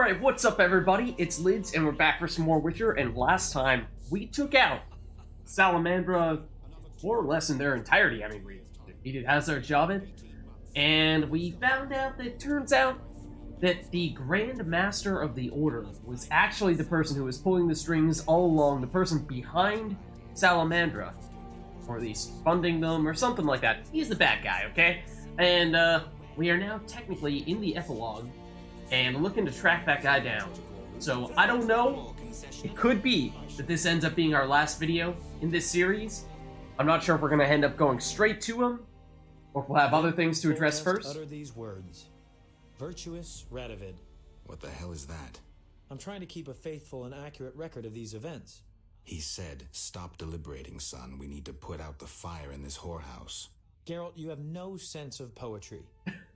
Alright, what's up everybody? It's Lids, and we're back for some more Witcher, and last time we took out Salamandra more or less in their entirety. I mean, we defeated Hazard, and we found out that it turns out that the Grand Master of the Order was actually the person who was pulling the strings all along, the person behind Salamandra, or at least funding them, or something like that. He's the bad guy, okay? And we are now technically in the epilogue, and looking to track that guy down. So, I don't know. It could be that this ends up being our last video in this series. I'm not sure if we're going to end up going straight to him, or if we'll have other things to address first. Utter these words. Virtuous Radovid. What the hell is that? I'm trying to keep a faithful and accurate record of these events. He said, "Stop deliberating, son. We need to put out the fire in this whorehouse." Geralt, you have no sense of poetry.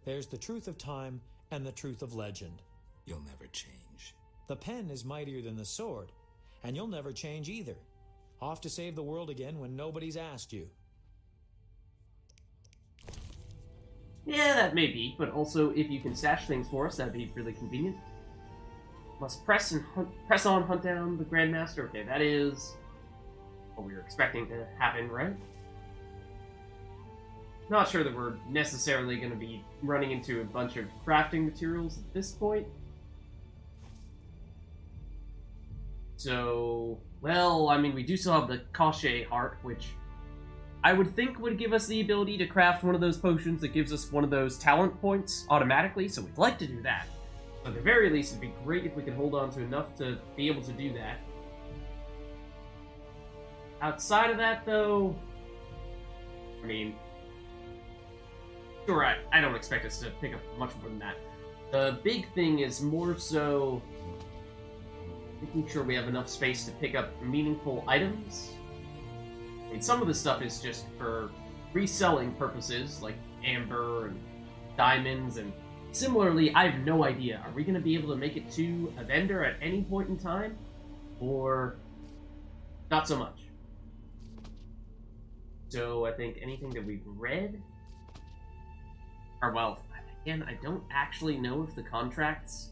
There's the truth of time and the truth of legend. You'll never change. The pen is mightier than the sword, and you'll never change either. Off to save the world again when nobody's asked you. Yeah, that may be, but also if you can stash things for us, that'd be really convenient. Must press on, hunt down the Grandmaster. Okay, that is what we were expecting to happen, right? Not sure that we're necessarily going to be running into a bunch of crafting materials at this point. So, well, I mean, we do still have the Cachet Heart, which I would think would give us the ability to craft one of those potions that gives us one of those talent points automatically, so we'd like to do that. But at the very least, it'd be great if we could hold on to enough to be able to do that. Outside of that, though, I mean, sure, I don't expect us to pick up much more than that. The big thing is more so making sure we have enough space to pick up meaningful items. I mean, some of the stuff is just for reselling purposes, like amber and diamonds, and similarly, I have no idea. Are we going to be able to make it to a vendor at any point in time? Or not so much? So I think anything that we've read, or well, again, I don't actually know if the contracts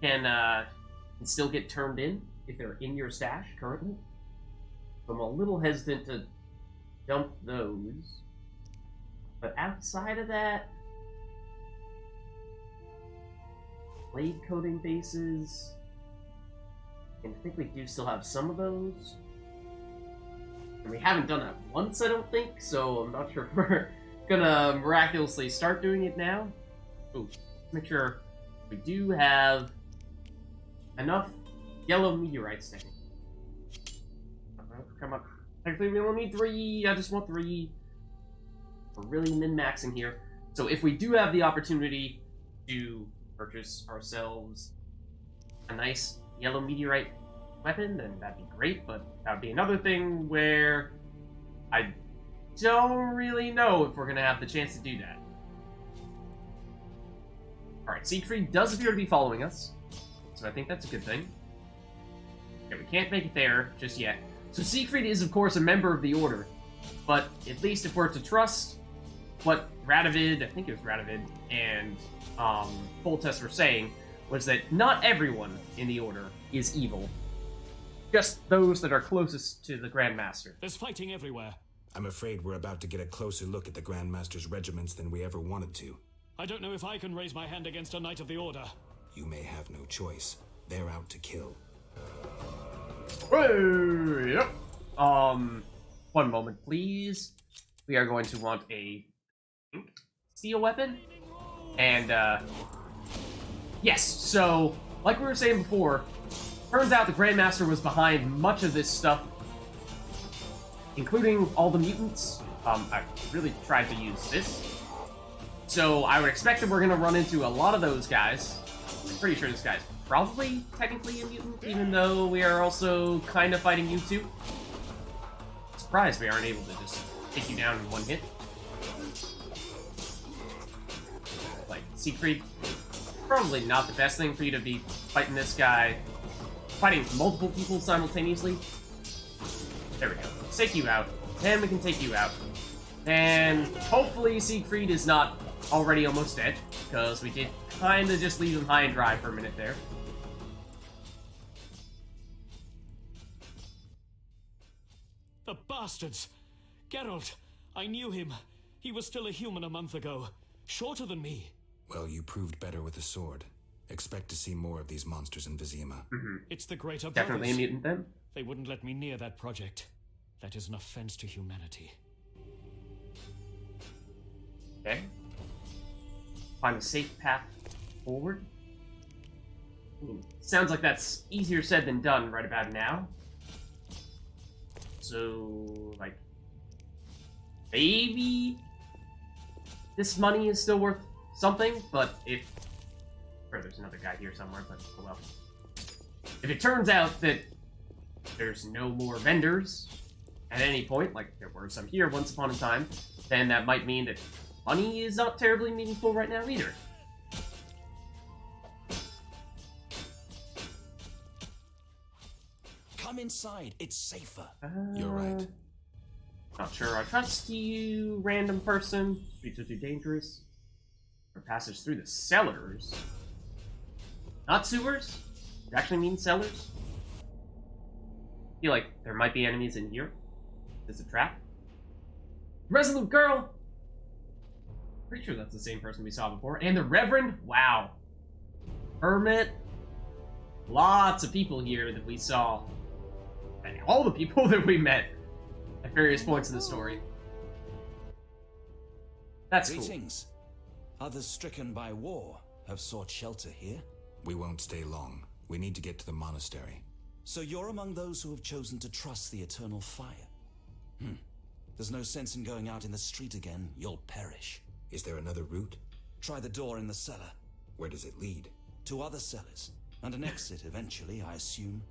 can still get turned in if they're in your stash currently. So I'm a little hesitant to dump those. But outside of that, blade coating bases, and I think we do still have some of those. And we haven't done that once, I don't think, so I'm not sure if we're gonna miraculously start doing it now. Ooh, make sure we do have enough yellow meteorites, technically. Come on. Technically, we only need 3. I just want 3. We're really min-maxing here. So if we do have the opportunity to purchase ourselves a nice yellow meteorite weapon, then that'd be great, but that would be another thing where I don't really know if we're going to have the chance to do that. Alright, Siegfried does appear to be following us, so I think that's a good thing. Okay, we can't make it there just yet. So Siegfried is, of course, a member of the Order, but at least if we're to trust what Radovid, I think it was Radovid, and Foltest were saying, was that not everyone in the Order is evil. Just those that are closest to the Grandmaster. There's fighting everywhere. I'm afraid we're about to get a closer look at the Grandmaster's regiments than we ever wanted to. I don't know if I can raise my hand against a Knight of the Order. You may have no choice. They're out to kill. Hey, yep. One moment, please. We are going to want a steel weapon. And, yes, so, like we were saying before, turns out the Grandmaster was behind much of this stuff, including all the mutants. I really tried to use this. So I would expect that we're going to run into a lot of those guys. I'm pretty sure this guy's probably technically a mutant, even though we are also kind of fighting you two. Surprised we aren't able to just take you down in one hit. Like, Siegfried, probably not the best thing for you to be fighting this guy. Fighting multiple people simultaneously. There we go. Let's take you out. Then we can take you out. And hopefully Siegfried is not already almost dead, because we did kinda just leave him high and dry for a minute there. The bastards! Geralt! I knew him. He was still a human a month ago. Shorter than me. Well, you proved better with the sword. Expect to see more of these monsters in Vizima. It's the Greater Definitely a Brothers. mutant then. They wouldn't let me near that project. That is an offense to humanity. Okay. Find a safe path forward. Sounds like that's easier said than done right about now. So, like, maybe this money is still worth something, but if... Or there's another guy here somewhere, but oh well. If it turns out that there's no more vendors at any point, like there were some here once upon a time, then that might mean that money is not terribly meaningful right now either. Come inside, it's safer. You're right. Not sure I trust you, random person. Streets are too dangerous. Or passage through the cellars. Not sewers? It actually means cellars? I feel like there might be enemies in here. Is it a trap? Resolute girl! Pretty sure that's the same person we saw before. And the Reverend? Wow. Hermit. Lots of people here that we saw. And all the people that we met at various points in the story. That's cool. Greetings. Others stricken by war have sought shelter here. We won't stay long. We need to get to the monastery. So you're among those who have chosen to trust the eternal fire. There's no sense in going out in the street again. You'll perish. Is there another route? Try the door in the cellar. Where does it lead? To other cellars. And an exit eventually, I assume.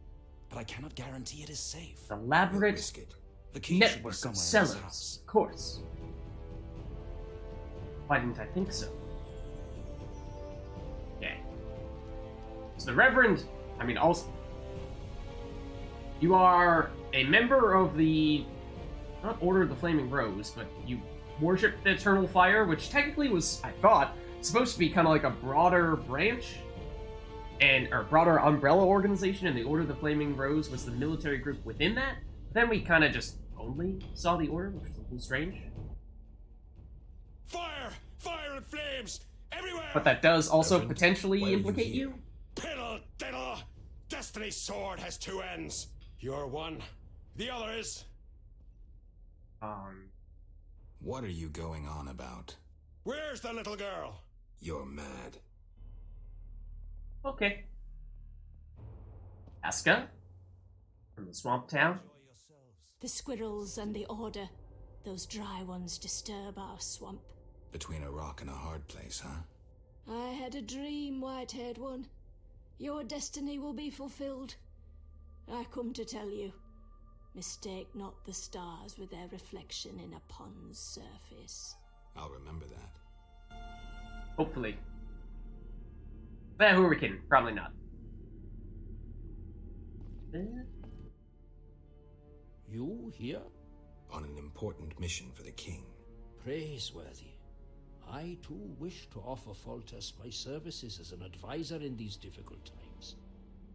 But I cannot guarantee it is safe. Elaborate Risk it. The key should be network of somewhere in this cellars. house. Of course. Why didn't I think so? Okay. So the Reverend, I mean, also, you are a member of the, not Order of the Flaming Rose, but you worship the Eternal Fire, which technically was, I thought, supposed to be kind of like a broader branch, or broader umbrella organization, and the Order of the Flaming Rose was the military group within that. Then we kind of just only saw the Order, which was a little strange. Fire! Fire and flames! Everywhere! But that does also Reverend, potentially why are you implicate here? you. Piddle diddle! Destiny's sword has two ends. You're one. The other is... What are you going on about? Where's the little girl? You're mad. Okay. Aska? From the Swamp Town? The squirrels and the order. Those dry ones disturb our swamp. Between a rock and a hard place, huh? I had a dream, white-haired one. Your destiny will be fulfilled. I come to tell you. Mistake not the stars with their reflection in a pond's surface. I'll remember that. Hopefully. Who are we kidding? Probably not. You here? On an important mission for the king. Praiseworthy. I too wish to offer Foltest my services as an advisor in these difficult times.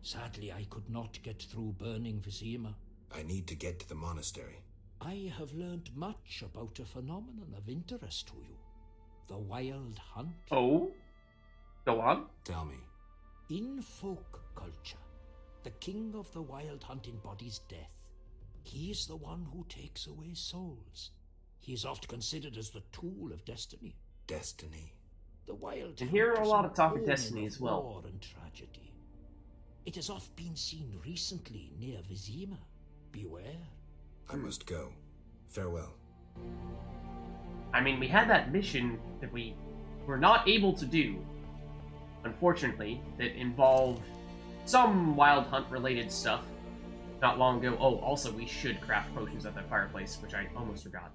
Sadly, I could not get through burning Vizima. I need to get to the monastery. I have learned much about a phenomenon of interest to you. The wild hunt. Oh? Go on. Tell me. In folk culture, the king of the wild hunt embodies death. He is the one who takes away souls. He is oft considered as the tool of destiny. Destiny. The wild And here hunt a is lot an of talk of omen destiny as well. War and tragedy. It has oft been seen recently near Vizima. Beware. I must go. Farewell. I mean, we had that mission that we were not able to do, unfortunately, that involved some wild hunt related stuff not long ago. Oh, also, we should craft potions at that fireplace, which I almost forgot.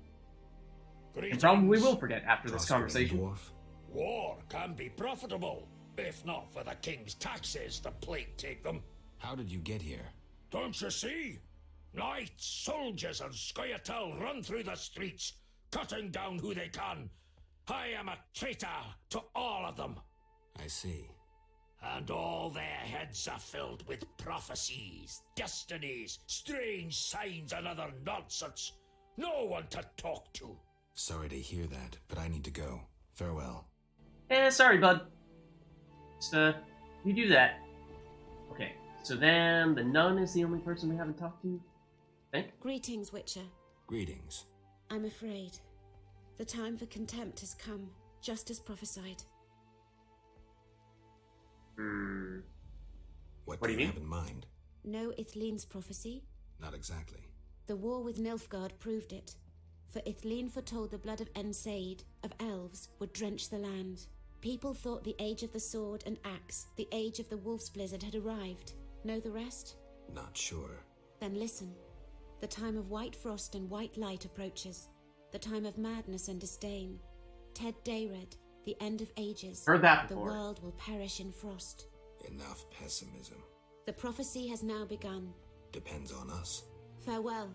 And probably will forget after this Prospering conversation. dwarf. War can be profitable, if not for the king's taxes the plague take them. How did you get here? Don't you see? Knights, soldiers, and Scoia'tael run through the streets, cutting down who they can. I am a traitor to all of them. I see. And all their heads are filled with prophecies, destinies, strange signs, and other nonsense. No one to talk to. Sorry to hear that, but I need to go. Farewell. Sorry, bud. Just, you do that. Okay, so then the nun is the only person we haven't talked to, I think? Greetings, Witcher. Greetings. I'm afraid. The time for contempt has come, just as prophesied. What do do you you mean? have in mind? Know Ithleen's prophecy? Not exactly. The war with Nilfgaard proved it. For Ithleen foretold the blood of Ensaid, of elves, would drench the land. People thought the age of the sword and axe, the age of the wolf's blizzard had arrived. Know the rest? Not sure. Then listen. The time of white frost and white light approaches. The time of madness and disdain. Ted Dayred, the end of ages. Heard that The before. world will perish in frost. Enough pessimism. The prophecy has now begun. Depends on us. Farewell.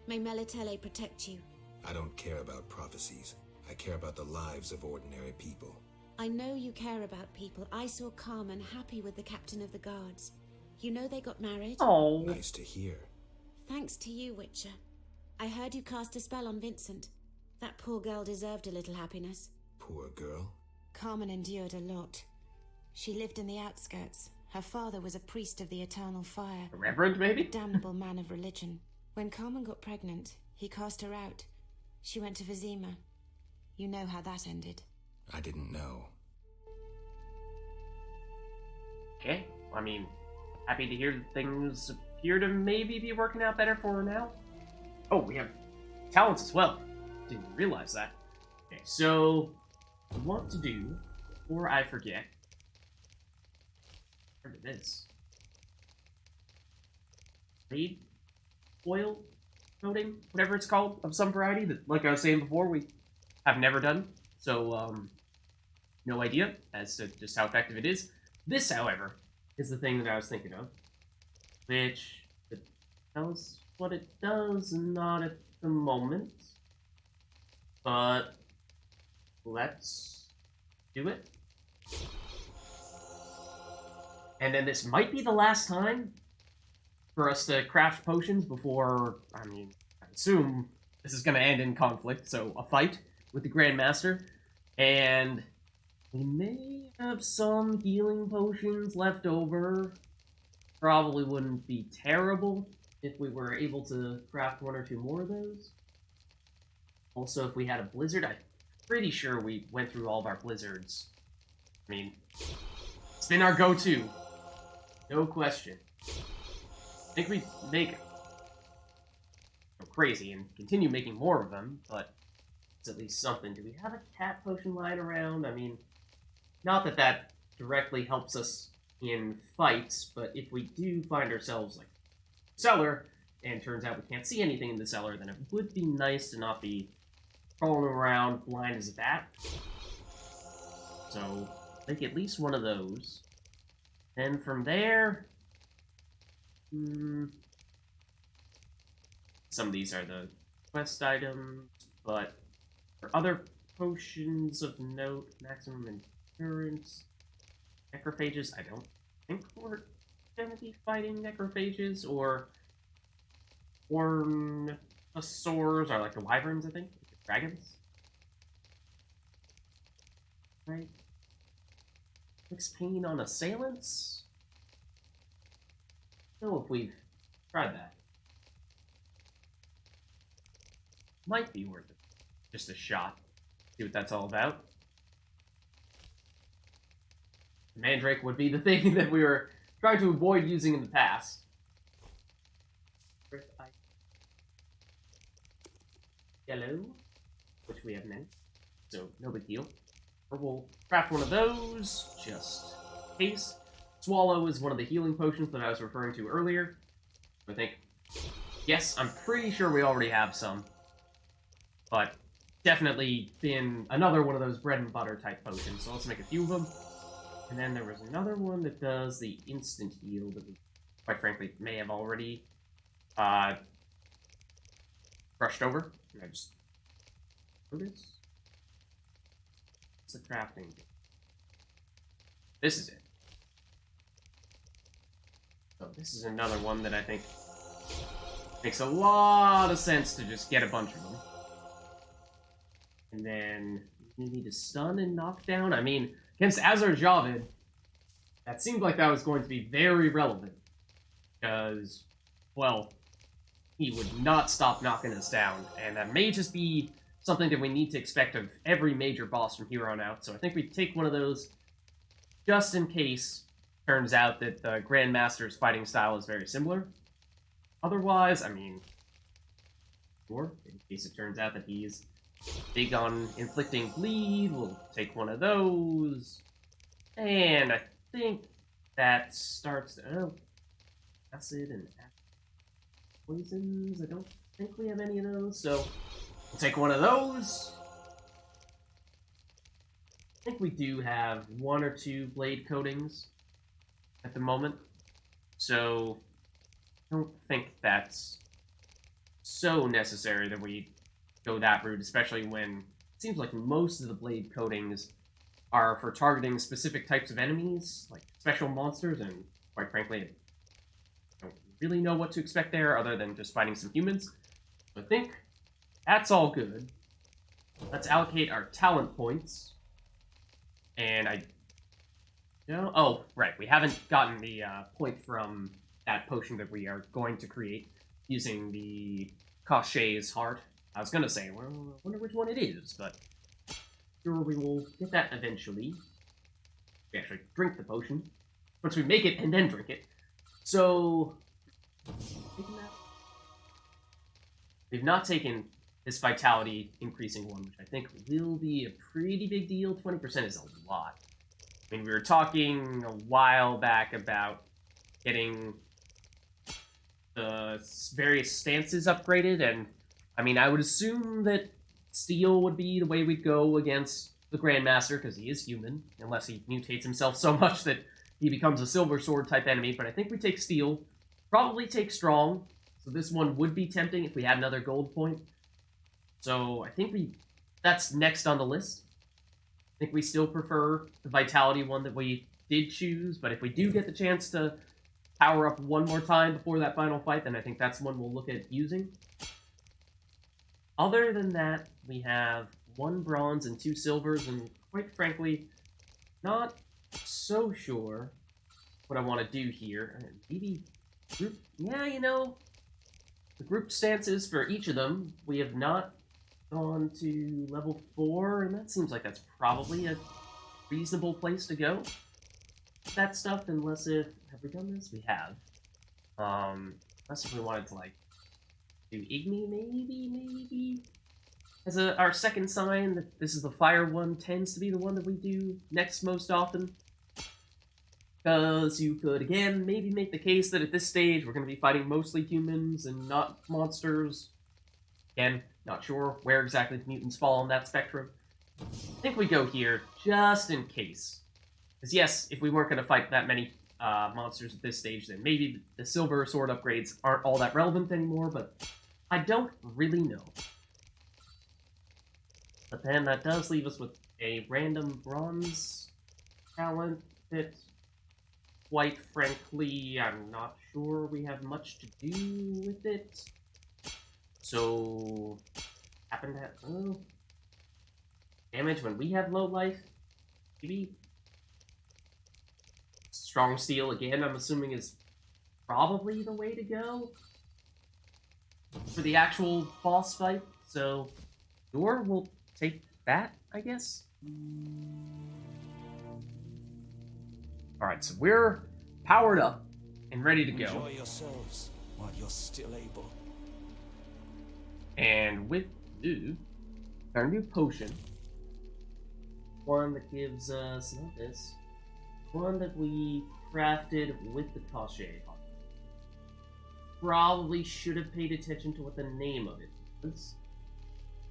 May Melitele protect you. I don't care about prophecies. I care about the lives of ordinary people. I know you care about people. I saw Carmen happy with the captain of the guards. You know they got married? Oh, Nice to hear. Thanks to you, Witcher. I heard you cast a spell on Vincent. That poor girl deserved a little happiness. Poor girl. Carmen endured a lot. She lived in the outskirts. Her father was a priest of the eternal fire. a reverend, A maybe? damnable man of religion. When Carmen got pregnant, he cast her out. She went to Vizima. You know how that ended. I didn't know. Okay, I mean, happy to hear that things appear to maybe be working out better for her now. Oh, we have talents as well. Didn't realize that. Okay, so what I want to do, before I forget, where did this? Raid oil coating, whatever it's called, of some variety that, like I was saying before, we have never done. So, no idea as to just how effective it is. This, however, is the thing that I was thinking of, which tells what it does, not at the moment, but let's do it. And then this might be the last time for us to craft potions before, I mean, I assume this is going to end in conflict, so a fight with the Grandmaster, and we may have some healing potions left over. Probably wouldn't be terrible if we were able to craft one or two more of those. Also, if we had a blizzard, I'm pretty sure we went through all of our blizzards. I mean, it's been our go-to. No question. I think we make it crazy and continue making more of them, but it's at least something. Do we have a cat potion lying around? I mean, not that that directly helps us in fights, but if we do find ourselves, like, cellar, and turns out we can't see anything in the cellar, then it would be nice to not be crawling around blind as a bat. So, make at least one of those. And from there, some of these are the quest items, but for other potions of note, maximum endurance, necrophages, I don't think we're gonna be fighting necrophages, or ornithosaurs, or like the wyverns, I think, the dragons. Right? Fix pain on assailants? I don't know if we've tried that. Might be worth it. Just a shot. See what that's all about. Mandrake would be the thing that we were trying to avoid using in the past. Yellow, which we have many, so no big deal. Or we'll craft one of those, just in case. Swallow is one of the healing potions that I was referring to earlier. I think, yes, I'm pretty sure we already have some, but definitely been another one of those bread and butter type potions, so let's make a few of them. And then there was another one that does the instant heal that we, quite frankly, may have already brushed over. Can I just do this? What's the crafting? This is it. So this is another one that I think makes a lot of sense to just get a bunch of them. And then we need to stun and knock down. I mean, against Azar Javid, that seemed like that was going to be very relevant. Because, well, he would not stop knocking us down. And that may just be something that we need to expect of every major boss from here on out. So I think we take one of those just in case it turns out that the Grandmaster's fighting style is very similar. Otherwise, I mean, sure, in case it turns out that he's big on inflicting bleed, we'll take one of those. And I think that starts... Oh, acid and poisons. I don't think we have any of those, so we'll take one of those. I think we do have 1 or 2 blade coatings at the moment, so I don't think that's so necessary that we go that route, especially when it seems like most of the blade coatings are for targeting specific types of enemies, like special monsters, and quite frankly, I don't really know what to expect there other than just fighting some humans. So I think that's all good. Let's allocate our talent points. And oh, right, we haven't gotten the point from that potion that we are going to create using the Cachet's heart. I was gonna say, well, I wonder which one it is, but sure, we will get that eventually. We actually drink the potion. Once we make it and then drink it. So, we've not taken this vitality increasing one, which I think will be a pretty big deal. 20% is a lot. I mean, we were talking a while back about getting the various stances upgraded, and I mean, I would assume that Steel would be the way we'd go against the Grandmaster, because he is human, unless he mutates himself so much that he becomes a Silver Sword type enemy, but I think we take Steel, probably take Strong, so this one would be tempting if we had another gold point. So I think that's next on the list. I think we still prefer the Vitality one that we did choose, but if we do get the chance to power up one more time before that final fight, then I think that's one we'll look at using. Other than that, we have 1 bronze and 2 silvers, and quite frankly, not so sure what I want to do here. Maybe group, yeah, you know, the group stances for each of them, we have not gone to level 4, and that seems like that's probably a reasonable place to go. That stuff, unless if... Have we done this? We have. Unless if we wanted to, like, do Igni, maybe? As our second sign, that this is the fire one, tends to be the one that we do next most often. Because you could, again, maybe make the case that at this stage we're going to be fighting mostly humans and not monsters. Again, not sure where exactly the mutants fall on that spectrum. I think we go here just in case. Because yes, if we weren't going to fight that many monsters at this stage, then maybe the Silver Sword upgrades aren't all that relevant anymore, but I don't really know. But then that does leave us with a random bronze talent that, quite frankly, I'm not sure we have much to do with it. So, happen to have damage when we have low life? Maybe? Strong Steel, again, I'm assuming is probably the way to go for the actual boss fight. So, sure, we'll take that, I guess. Alright, so we're powered up and ready to go. Enjoy yourselves while you're still able. And with our new potion, one that gives us, not this, one that we crafted with the Cachet. Probably should have paid attention to what the name of it was.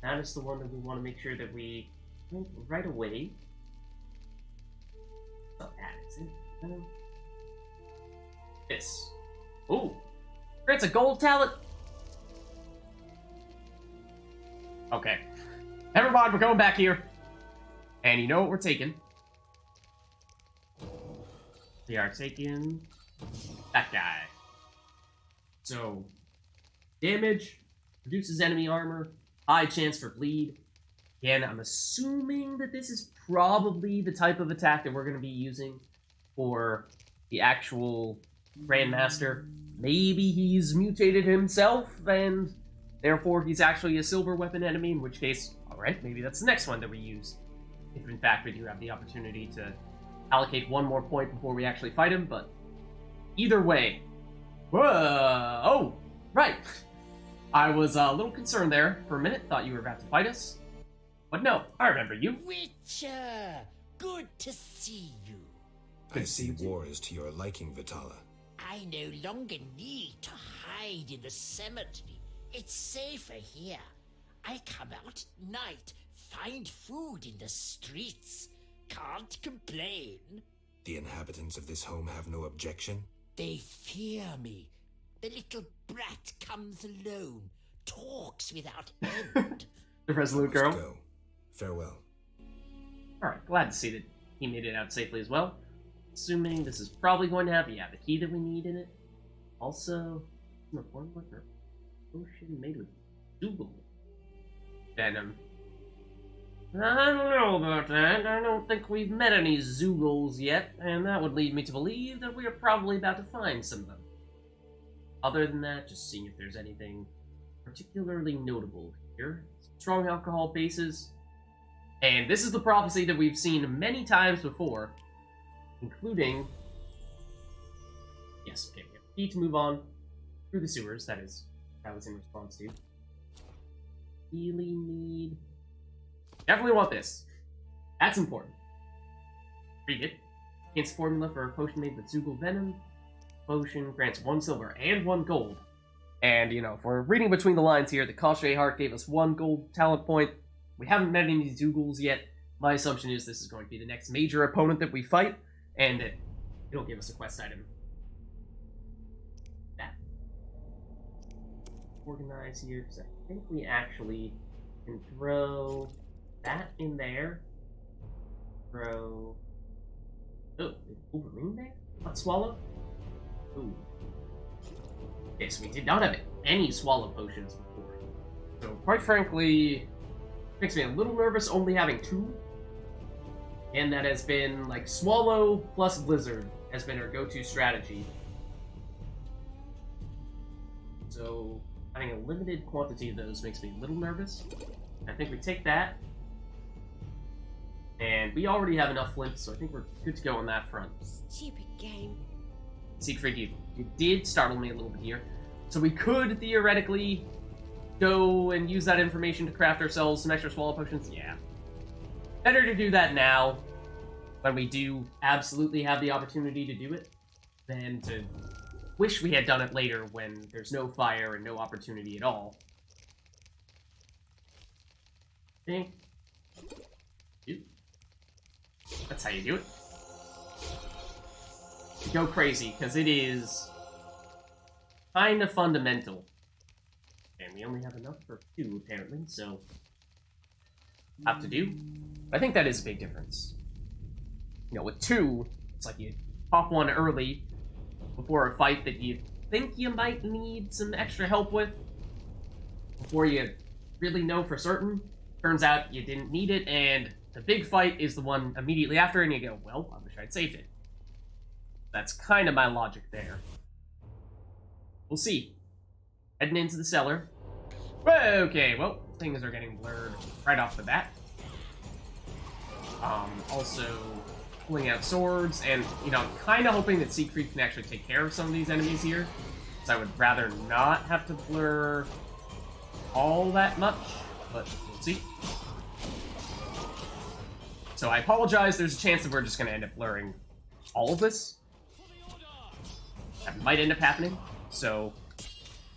That is the one that we want to make sure that we drink right away. Oh, that is it. This. Ooh! It's a gold talent! Okay. Never mind, we're going back here. And you know what we're taking? they are taking that guy. So, damage, reduces enemy armor, high chance for bleed. Again, I'm assuming that this is probably the type of attack that we're going to be using for the actual Grandmaster. Maybe he's mutated himself, and therefore he's actually a silver weapon enemy, in which case, alright, maybe that's the next one that we use. If in fact we do have the opportunity to allocate one more point before we actually fight him, but either way. Whoa! Oh, right! I was a little concerned there for a minute, thought you were about to fight us. But no, I remember you. Witcher! Good to see you. I see war is to your liking, Vitala. I no longer need to hide in the cemetery. It's safer here. I come out at night, find food in the streets. Can't complain. The inhabitants of this home have no objection? They fear me. The little brat comes alone, talks without end. The resolute girl. Go. Farewell. Alright, glad to see that he made it out safely as well. Assuming this is probably going to have, yeah, the key that we need in it. Also, potion made with Zoogle venom. I don't know about that. I don't think we've met any Zoogles yet, and that would lead me to believe that we are probably about to find some of them. Other than that, just seeing if there's anything particularly notable here. Strong alcohol bases. And this is the prophecy that we've seen many times before, including... Yes, okay, we have a key to move on through the sewers, that is, that was in response to. Really need... Definitely want this. That's important. Read it. Hence formula for a potion made with Zoogle Venom. Potion grants 1 silver and 1 gold. And, you know, if we're reading between the lines here, the Koshre Heart gave us 1 gold talent point. We haven't met any Zoogles yet. My assumption is this is going to be the next major opponent that we fight, and it'll give us a quest item. That. Organize here, because I think we actually can throw that in there. Throw... Oh, is Wolverine there? Not Swallow? Ooh. Yes, we did not have any Swallow potions before. So, quite frankly, makes me a little nervous only having 2. And that has been, like, Swallow plus Blizzard has been our go-to strategy. So, having a limited quantity of those makes me a little nervous. I think we take that. And we already have enough flints, so I think we're good to go on that front. Stupid game. Siegfried, you did startle me a little bit here. So we could, theoretically, go and use that information to craft ourselves some extra Swallow potions? Yeah. Better to do that now, when we do absolutely have the opportunity to do it, than to wish we had done it later when there's no fire and no opportunity at all. Think. That's how you do it. Go crazy, because it is kind of fundamental. And we only have enough for 2, apparently, so have to do. But I think that is a big difference. You know, with 2, it's like you pop one early before a fight that you think you might need some extra help with, before you really know for certain. Turns out you didn't need it, and the big fight is the one immediately after, and you go, well, I wish I'd saved it. That's kind of my logic there. We'll see. Heading into the cellar. Okay, well, things are getting blurred right off the bat. Also, pulling out swords, and, you know, I'm kind of hoping that Siegfried can actually take care of some of these enemies here. So I would rather not have to blur all that much, but we'll see. So I apologize, there's a chance that we're just going to end up blurring all of this. That might end up happening, so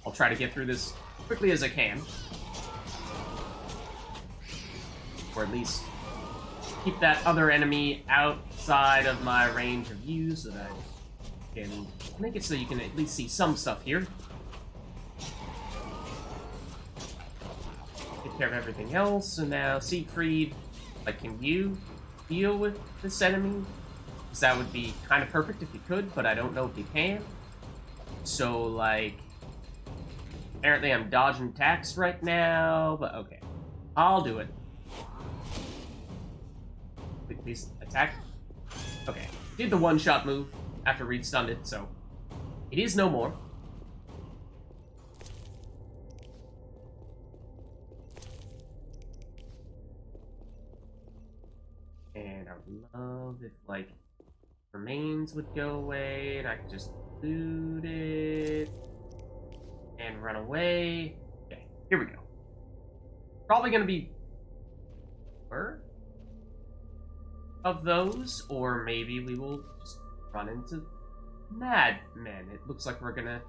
I'll try to get through this quickly as I can. Or at least keep that other enemy outside of my range of view so that I can make it so you can at least see some stuff here. Take care of everything else, and now Siegfried, like, can you deal with this enemy? Because that would be kind of perfect if you could, but I don't know if you can. So, like... Apparently I'm dodging attacks right now, but okay. I'll do it. Please attack. Okay. Did the one-shot move after Reed stunned it, so... It is no more. And I would love if, like, remains would go away, and I could just loot it, and run away. Okay, here we go. Probably gonna be... Where? Of those, or maybe we will just run into madmen. It looks like we're gonna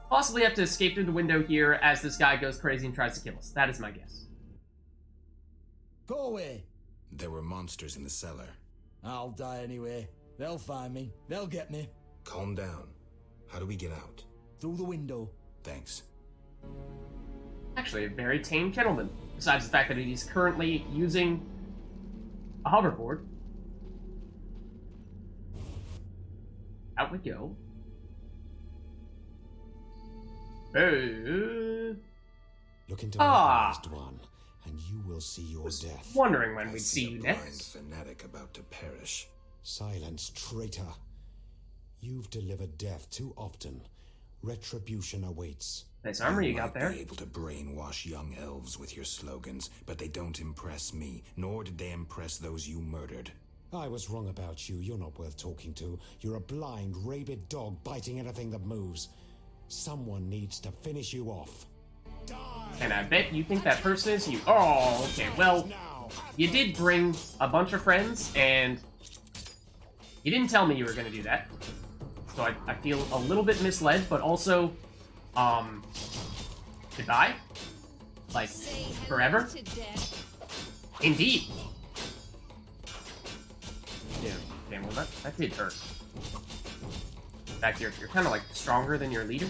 possibly have to escape through the window here as this guy goes crazy and tries to kill us. That is my guess. Go away. There were monsters in the cellar. I'll die anyway. They'll find me. They'll get me. Calm down. How do we get out? Through the window. Thanks. Actually, a very tame gentleman. Besides the fact that he's currently using a hoverboard. Out we go. Hey. Look into Ah. my one, and you will see your death. Wondering when I we'd see a you blind next. fanatic about to perish. Silence, traitor. You've delivered death too often. Retribution awaits. Nice armor you got there. Be able to brainwash young elves with your slogans, but they don't impress me, nor did they impress those you murdered. I was wrong about you. You're not worth talking to. You're a blind, rabid dog biting anything that moves. Someone needs to finish you off. And I bet you think that person is you. Oh, okay. Well, you did bring a bunch of friends, and you didn't tell me you were going to do that. So I feel a little bit misled, but also, goodbye? Like, forever? Indeed. Yeah, damn, well that did hurt. In fact, you're kind of like stronger than your leader.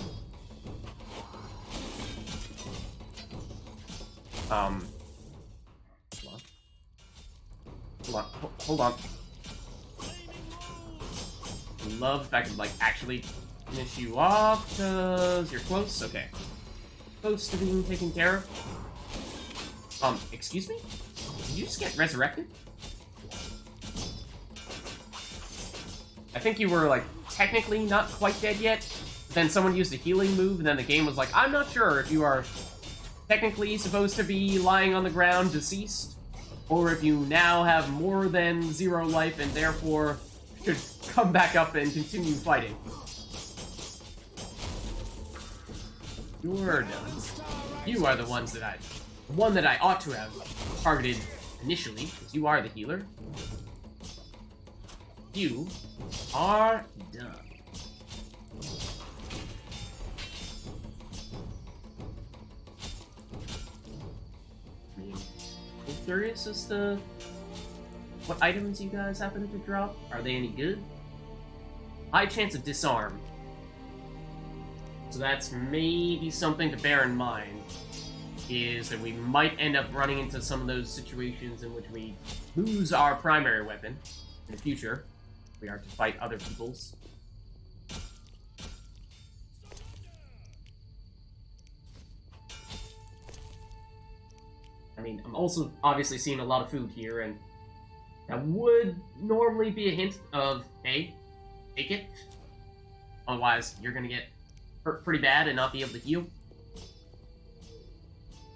Hold on. Hold on. Love if I could, like, actually finish you off, because you're close. Okay. Close to being taken care of. Excuse me? Did you just get resurrected? I think you were, like, technically not quite dead yet. Then someone used a healing move, and then the game was like, I'm not sure if you are technically supposed to be lying on the ground deceased, or if you now have more than 0 life and therefore should come back up and continue fighting. You're done. You are the one that I ought to have targeted initially, because you are the healer. You are done. I mean, I'm curious as to what items you guys happen to drop. Are they any good? High chance of disarm. So that's maybe something to bear in mind, is that we might end up running into some of those situations in which we lose our primary weapon in the future. We are to fight other people's. I mean, I'm also obviously seeing a lot of food here, and that would normally be a hint of, hey, take it. Otherwise, you're gonna get hurt pretty bad and not be able to heal.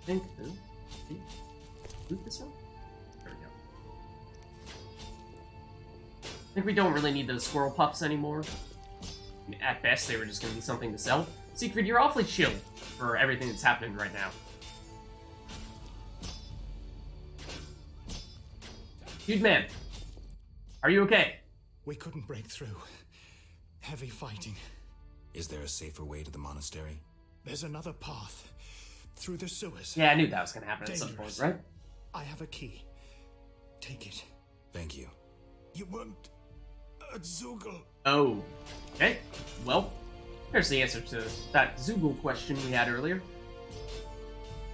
I think, loot this one? There we go. I think we don't really need those squirrel puffs anymore. I mean, at best, they were just gonna be something to sell. Siegfried, you're awfully chill for everything that's happening right now. Dude, man, are you okay? We couldn't break through. Heavy fighting. Is there a safer way to the monastery? There's another path. Through the sewers. Yeah, I knew that was gonna happen at some point, right? I have a key. Take it. Thank you. You weren't a Zugel. Oh. Okay. Well, here's the answer to that Zugel question we had earlier.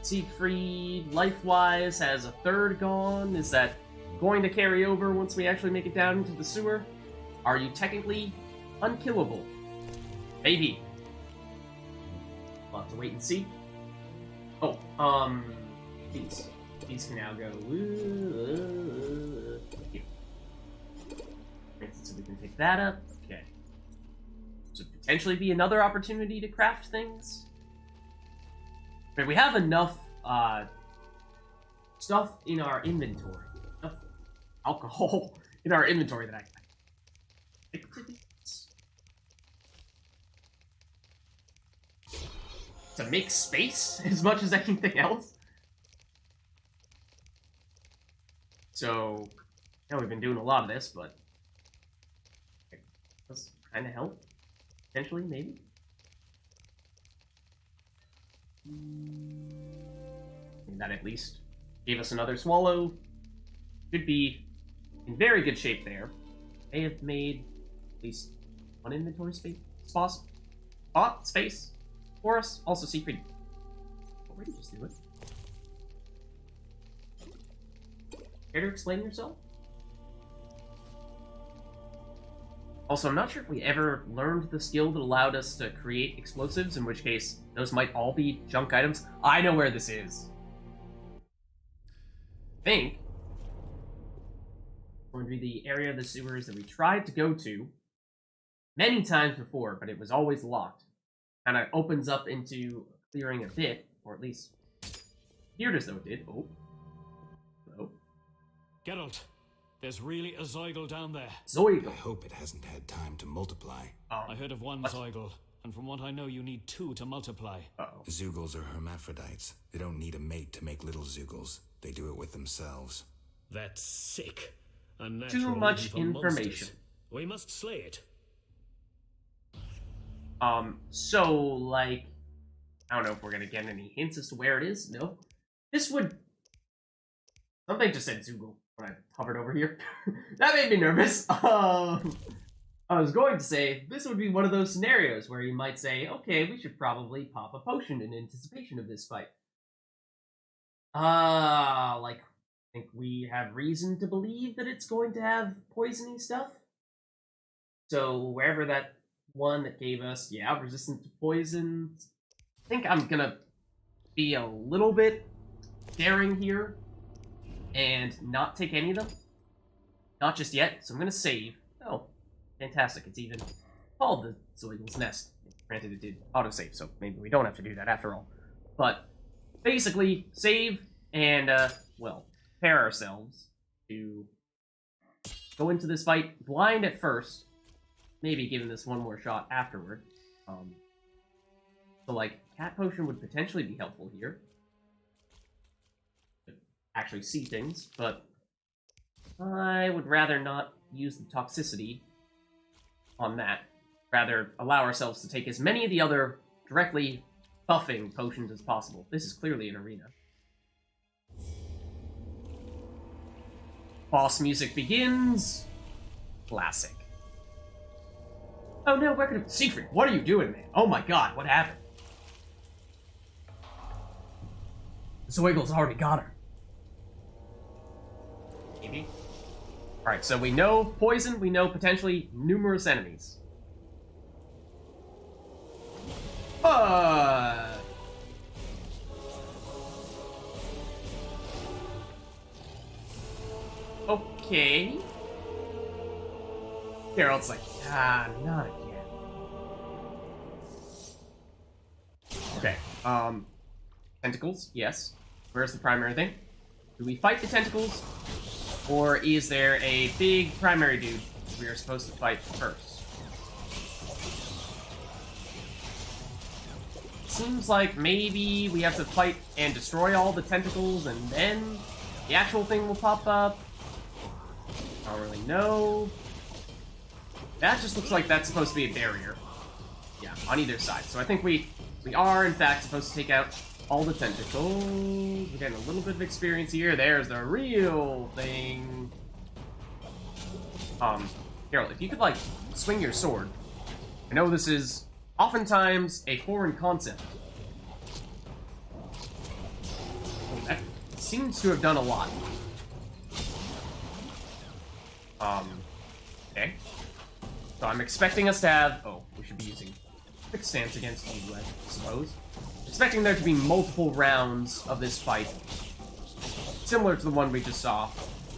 Siegfried, life-wise, has a third gone. Is that going to carry over once we actually make it down into the sewer? Are you technically unkillable? Maybe. We'll have to wait and see. Oh, these. These can now go here. So we can pick that up. Okay. So potentially be another opportunity to craft things. But we have enough stuff in our inventory. Enough alcohol in our inventory that I pick to these. To make space as much as anything else. So, yeah, we've been doing a lot of this, but it does kind of help. Potentially, maybe. That at least gave us another swallow. Should be in very good shape there. They have made at least one inventory space for us. Also, secret. Already just do it. Care to explain yourself? Also, I'm not sure if we ever learned the skill that allowed us to create explosives, in which case those might all be junk items. I know where this is. I think it's going to be the area of the sewers that we tried to go to many times before, but it was always locked. Kind of opens up into clearing a bit, or at least appeared as though it did. Oh. Hello. Geralt, there's really a Zeugl down there. Zeugl. I hope it hasn't had time to multiply. I heard of one Zeugl, and from what I know, you need 2 to multiply. Zeugls are hermaphrodites. They don't need a mate to make little Zeugls. They do it with themselves. That's sick. Unnatural. Too much for information. Monsters. We must slay it. So, like, I don't know if we're gonna get any hints as to where it is. No. This would... Something just said Zeugl when I hovered over here. That made me nervous. I was going to say, this would be one of those scenarios where you might say, okay, we should probably pop a potion in anticipation of this fight. Like, I think we have reason to believe that it's going to have poisony stuff. So, wherever that one that gave us, yeah, resistant to poison. I think I'm gonna be a little bit daring here and not take any of them. Not just yet, so I'm gonna save. Oh, fantastic. It's even called the Zeugl's Nest. Granted, it did autosave, so maybe we don't have to do that after all. But basically, save and, well, prepare ourselves to go into this fight blind at first. Maybe giving this one more shot afterward. So, like, cat potion would potentially be helpful here. To actually see things, but I would rather not use the toxicity on that. Rather, allow ourselves to take as many of the other directly buffing potions as possible. This is clearly an arena. Boss music begins. Classic. Oh no, we're gonna... Siegfried, what are you doing, man? Oh my god, what happened? Zeugl's already got her. Maybe. Alright, so we know poison, we know potentially numerous enemies. Okay. Geralt's like, not again. Okay, tentacles, yes. Where's the primary thing? Do we fight the tentacles? Or is there a big primary dude we are supposed to fight first? Seems like maybe we have to fight and destroy all the tentacles and then the actual thing will pop up. I don't really know. That just looks like that's supposed to be a barrier. Yeah, on either side. So I think we are, in fact, supposed to take out all the tentacles. We're getting a little bit of experience here. There's the real thing. Geralt, if you could, like, swing your sword. I know this is oftentimes a foreign concept. Oh, that seems to have done a lot. Okay. So I'm expecting us to have... Oh, we should be using quick stance against you, I suppose. Expecting there to be multiple rounds of this fight. Similar to the one we just saw.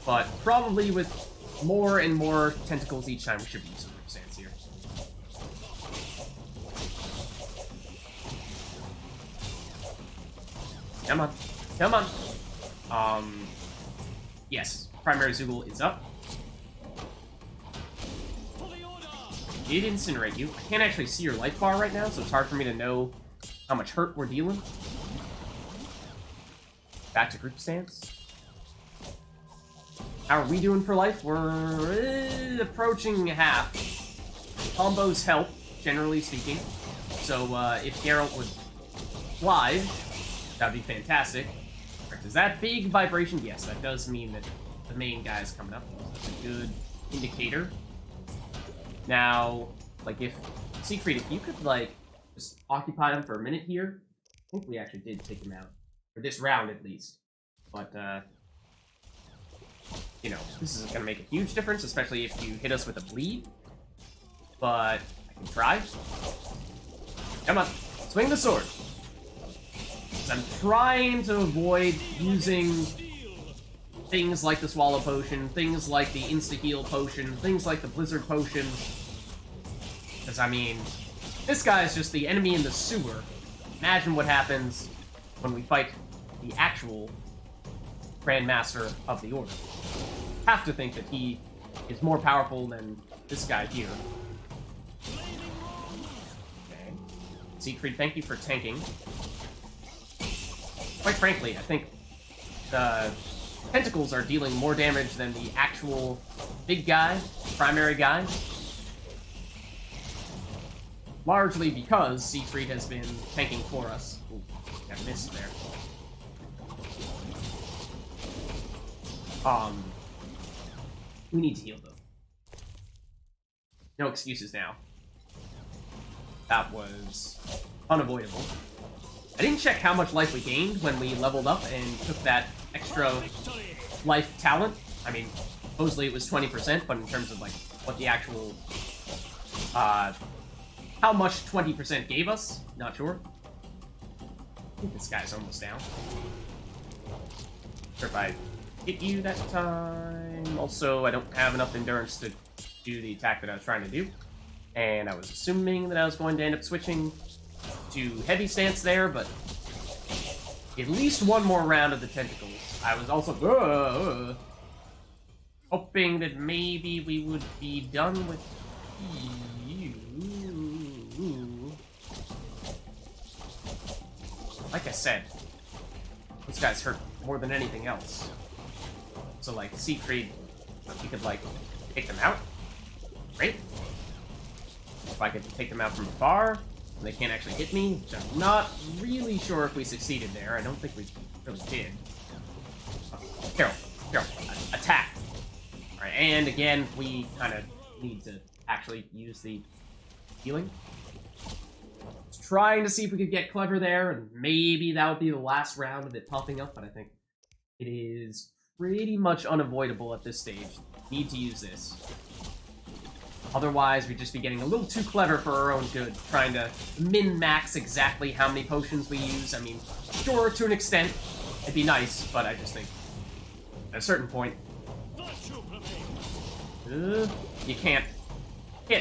But probably with more and more tentacles each time. We should be using quick stance here. Come on. Come on. Yes. Primary Zoogle is up. Did incinerate you. I can't actually see your life bar right now, so it's hard for me to know how much hurt we're dealing. Back to group stance. How are we doing for life? We're approaching half. Combos help, generally speaking. So if Geralt would fly, that'd be fantastic. Is that big vibration? Yes, that does mean that the main guy is coming up. That's a good indicator. Now, like, if Siegfried, if you could, like, just occupy him for a minute here. I think we actually did take him out. For this round, at least. But, you know, this is gonna make a huge difference, especially if you hit us with a bleed. But I can try. Come on, swing the sword. 'Cause I'm trying to avoid using things like the Swallow Potion, things like the Insta-Heal Potion, things like the Blizzard Potion. Because, I mean, this guy is just the enemy in the sewer. Imagine what happens when we fight the actual Grandmaster of the Order. Have to think that he is more powerful than this guy here. Okay. Siegfried, thank you for tanking. Quite frankly, I think the tentacles are dealing more damage than the actual big guy, primary guy. Largely because Siegfried has been tanking for us. Ooh, got missed there. We need to heal though. No excuses now. That was unavoidable. I didn't check how much life we gained when we leveled up and took that extra life talent. I mean, supposedly it was 20%, but in terms of like what the actual how much 20% gave us, not sure. I think this guy's almost down. Sure if I hit you that time. Also, I don't have enough endurance to do the attack that I was trying to do. And I was assuming that I was going to end up switching to heavy stance there, but at least one more round of the tentacles. I was also hoping that maybe we would be done with you. Like I said, this guy's hurt more than anything else. So, like, Siegfried, if you could, like, take them out, great. If I could take them out from afar, and they can't actually hit me, which I'm not really sure if we succeeded there. I don't think we really did. Carol, attack. Alright, and again, we kind of need to actually use the healing. Trying to see if we could get clever there, and maybe that would be the last round of it popping up, but I think it is pretty much unavoidable at this stage. Need to use this. Otherwise, we'd just be getting a little too clever for our own good, trying to min-max exactly how many potions we use. I mean, sure, to an extent, it'd be nice, but I just think at a certain point, you can't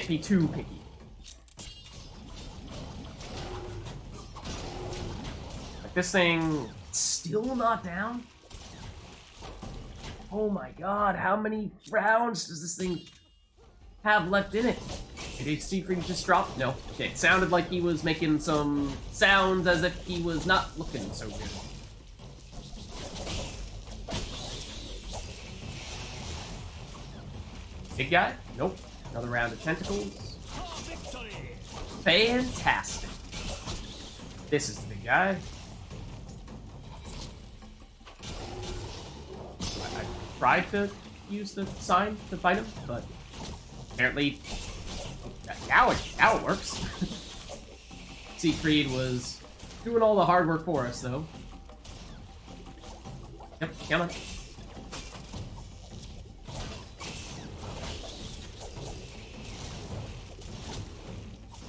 be too picky. Like, this thing still not down? Oh my god, how many rounds does this thing have left in it? Did Siegfried just drop? No. Okay, it sounded like he was making some sounds as if he was not looking so good. Big guy? Nope. Another round of tentacles. Fantastic. This is the big guy. I tried to use the sign to fight him, but apparently now it works. Siegfried was doing all the hard work for us, though. Yep, come on.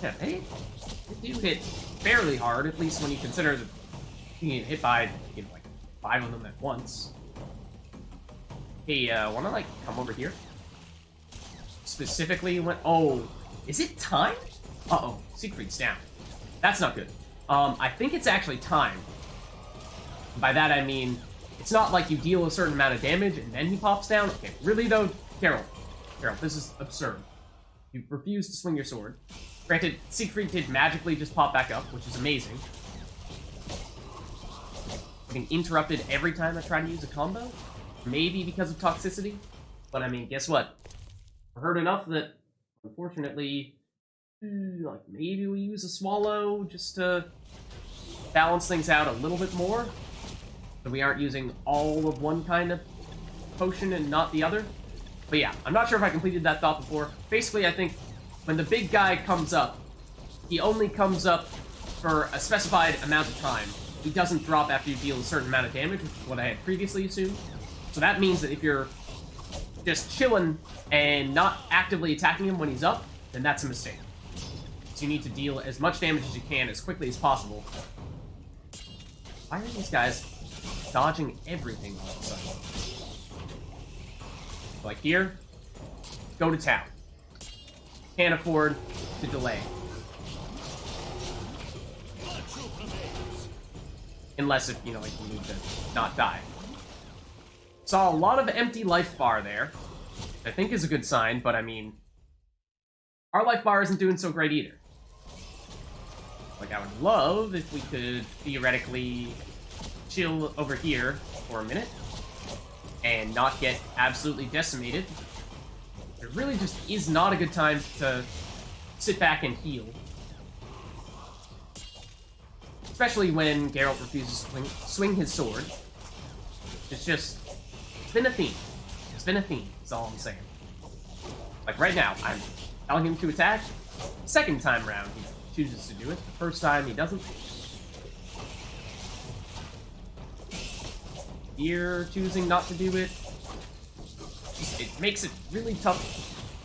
Yeah, they do hit fairly hard, at least when you consider that you get hit by, you know, like 5 of them at once. Hey, wanna, like, come over here? Specifically when... Oh, is it time? Uh-oh, Siegfried's down. That's not good. I think it's actually time. By that I mean, it's not like you deal a certain amount of damage and then he pops down. Okay, really though, Geralt, this is absurd. You refuse to swing your sword. Granted, Siegfried did magically just pop back up, which is amazing. Getting interrupted every time I try to use a combo? Maybe because of toxicity? But I mean, guess what? I've heard enough that, unfortunately, like, maybe we use a swallow just to balance things out a little bit more. So we aren't using all of one kind of potion and not the other. But yeah, I'm not sure if I completed that thought before. Basically, I think when the big guy comes up, he only comes up for a specified amount of time. He doesn't drop after you deal a certain amount of damage, which is what I had previously assumed. So that means that if you're just chilling and not actively attacking him when he's up, then that's a mistake. So you need to deal as much damage as you can as quickly as possible. Why are these guys dodging everything all of a sudden? Like here, go to town. Can't afford to delay. Unless if, you know, like, you need to not die. Saw a lot of empty life bar there. I think is a good sign, but I mean, our life bar isn't doing so great either. Like, I would love if we could theoretically chill over here for a minute and not get absolutely decimated. It really just is not a good time to sit back and heal. Especially when Geralt refuses to swing his sword. It's just... It's been a theme. It's been a theme, that's all I'm saying. Like, right now, I'm telling him to attack. Second time round, he chooses to do it. The first time, he doesn't. Here, choosing not to do it. It makes it really tough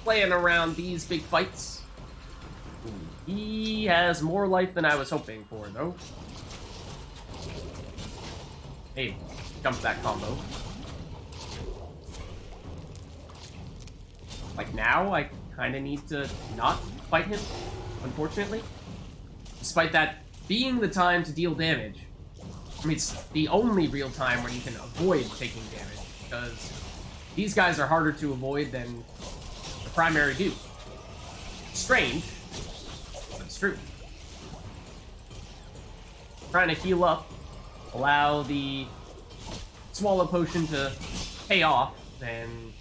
playing around these big fights. He has more life than I was hoping for, though. Hey, jump that combo. Like, now, I kind of need to not fight him, unfortunately. Despite that being the time to deal damage. I mean, it's the only real time where you can avoid taking damage, because these guys are harder to avoid than the primary do. Strange, but it's true. Trying to heal up, allow the swallow potion to pay off, then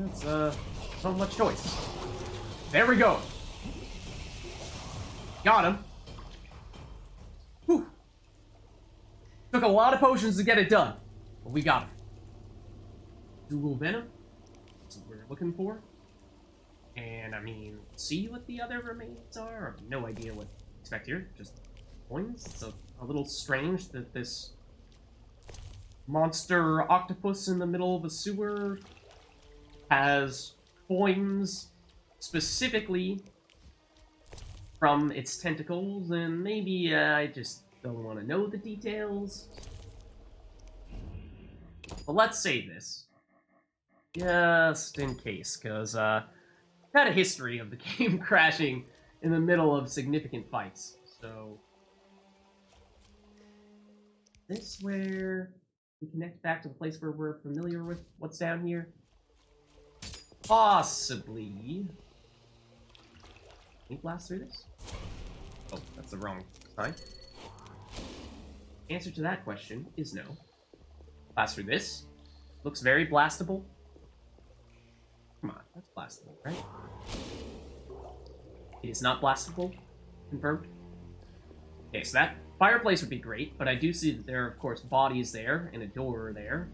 it's not much choice. There we go. Got him. Whew. Took a lot of potions to get it done, but we got him. Dual Venom. That's what we're looking for. And, I mean, see what the other remains are? I have no idea what to expect here. Just coins. It's a little strange that this monster octopus in the middle of a sewer has coins specifically from its tentacles, and maybe I just don't want to know the details. But let's save this. Just in case, because I've had a history of the game crashing in the middle of significant fights, so... This where we connect back to the place where we're familiar with what's down here? Possibly. Can we blast through this? Oh, that's the wrong sign. Answer to that question is no. Blast through this. Looks very blastable. Come on, that's blastable, right? It is not blastable. Confirmed. Okay, so that fireplace would be great, but I do see that there are, of course, bodies there and a door there.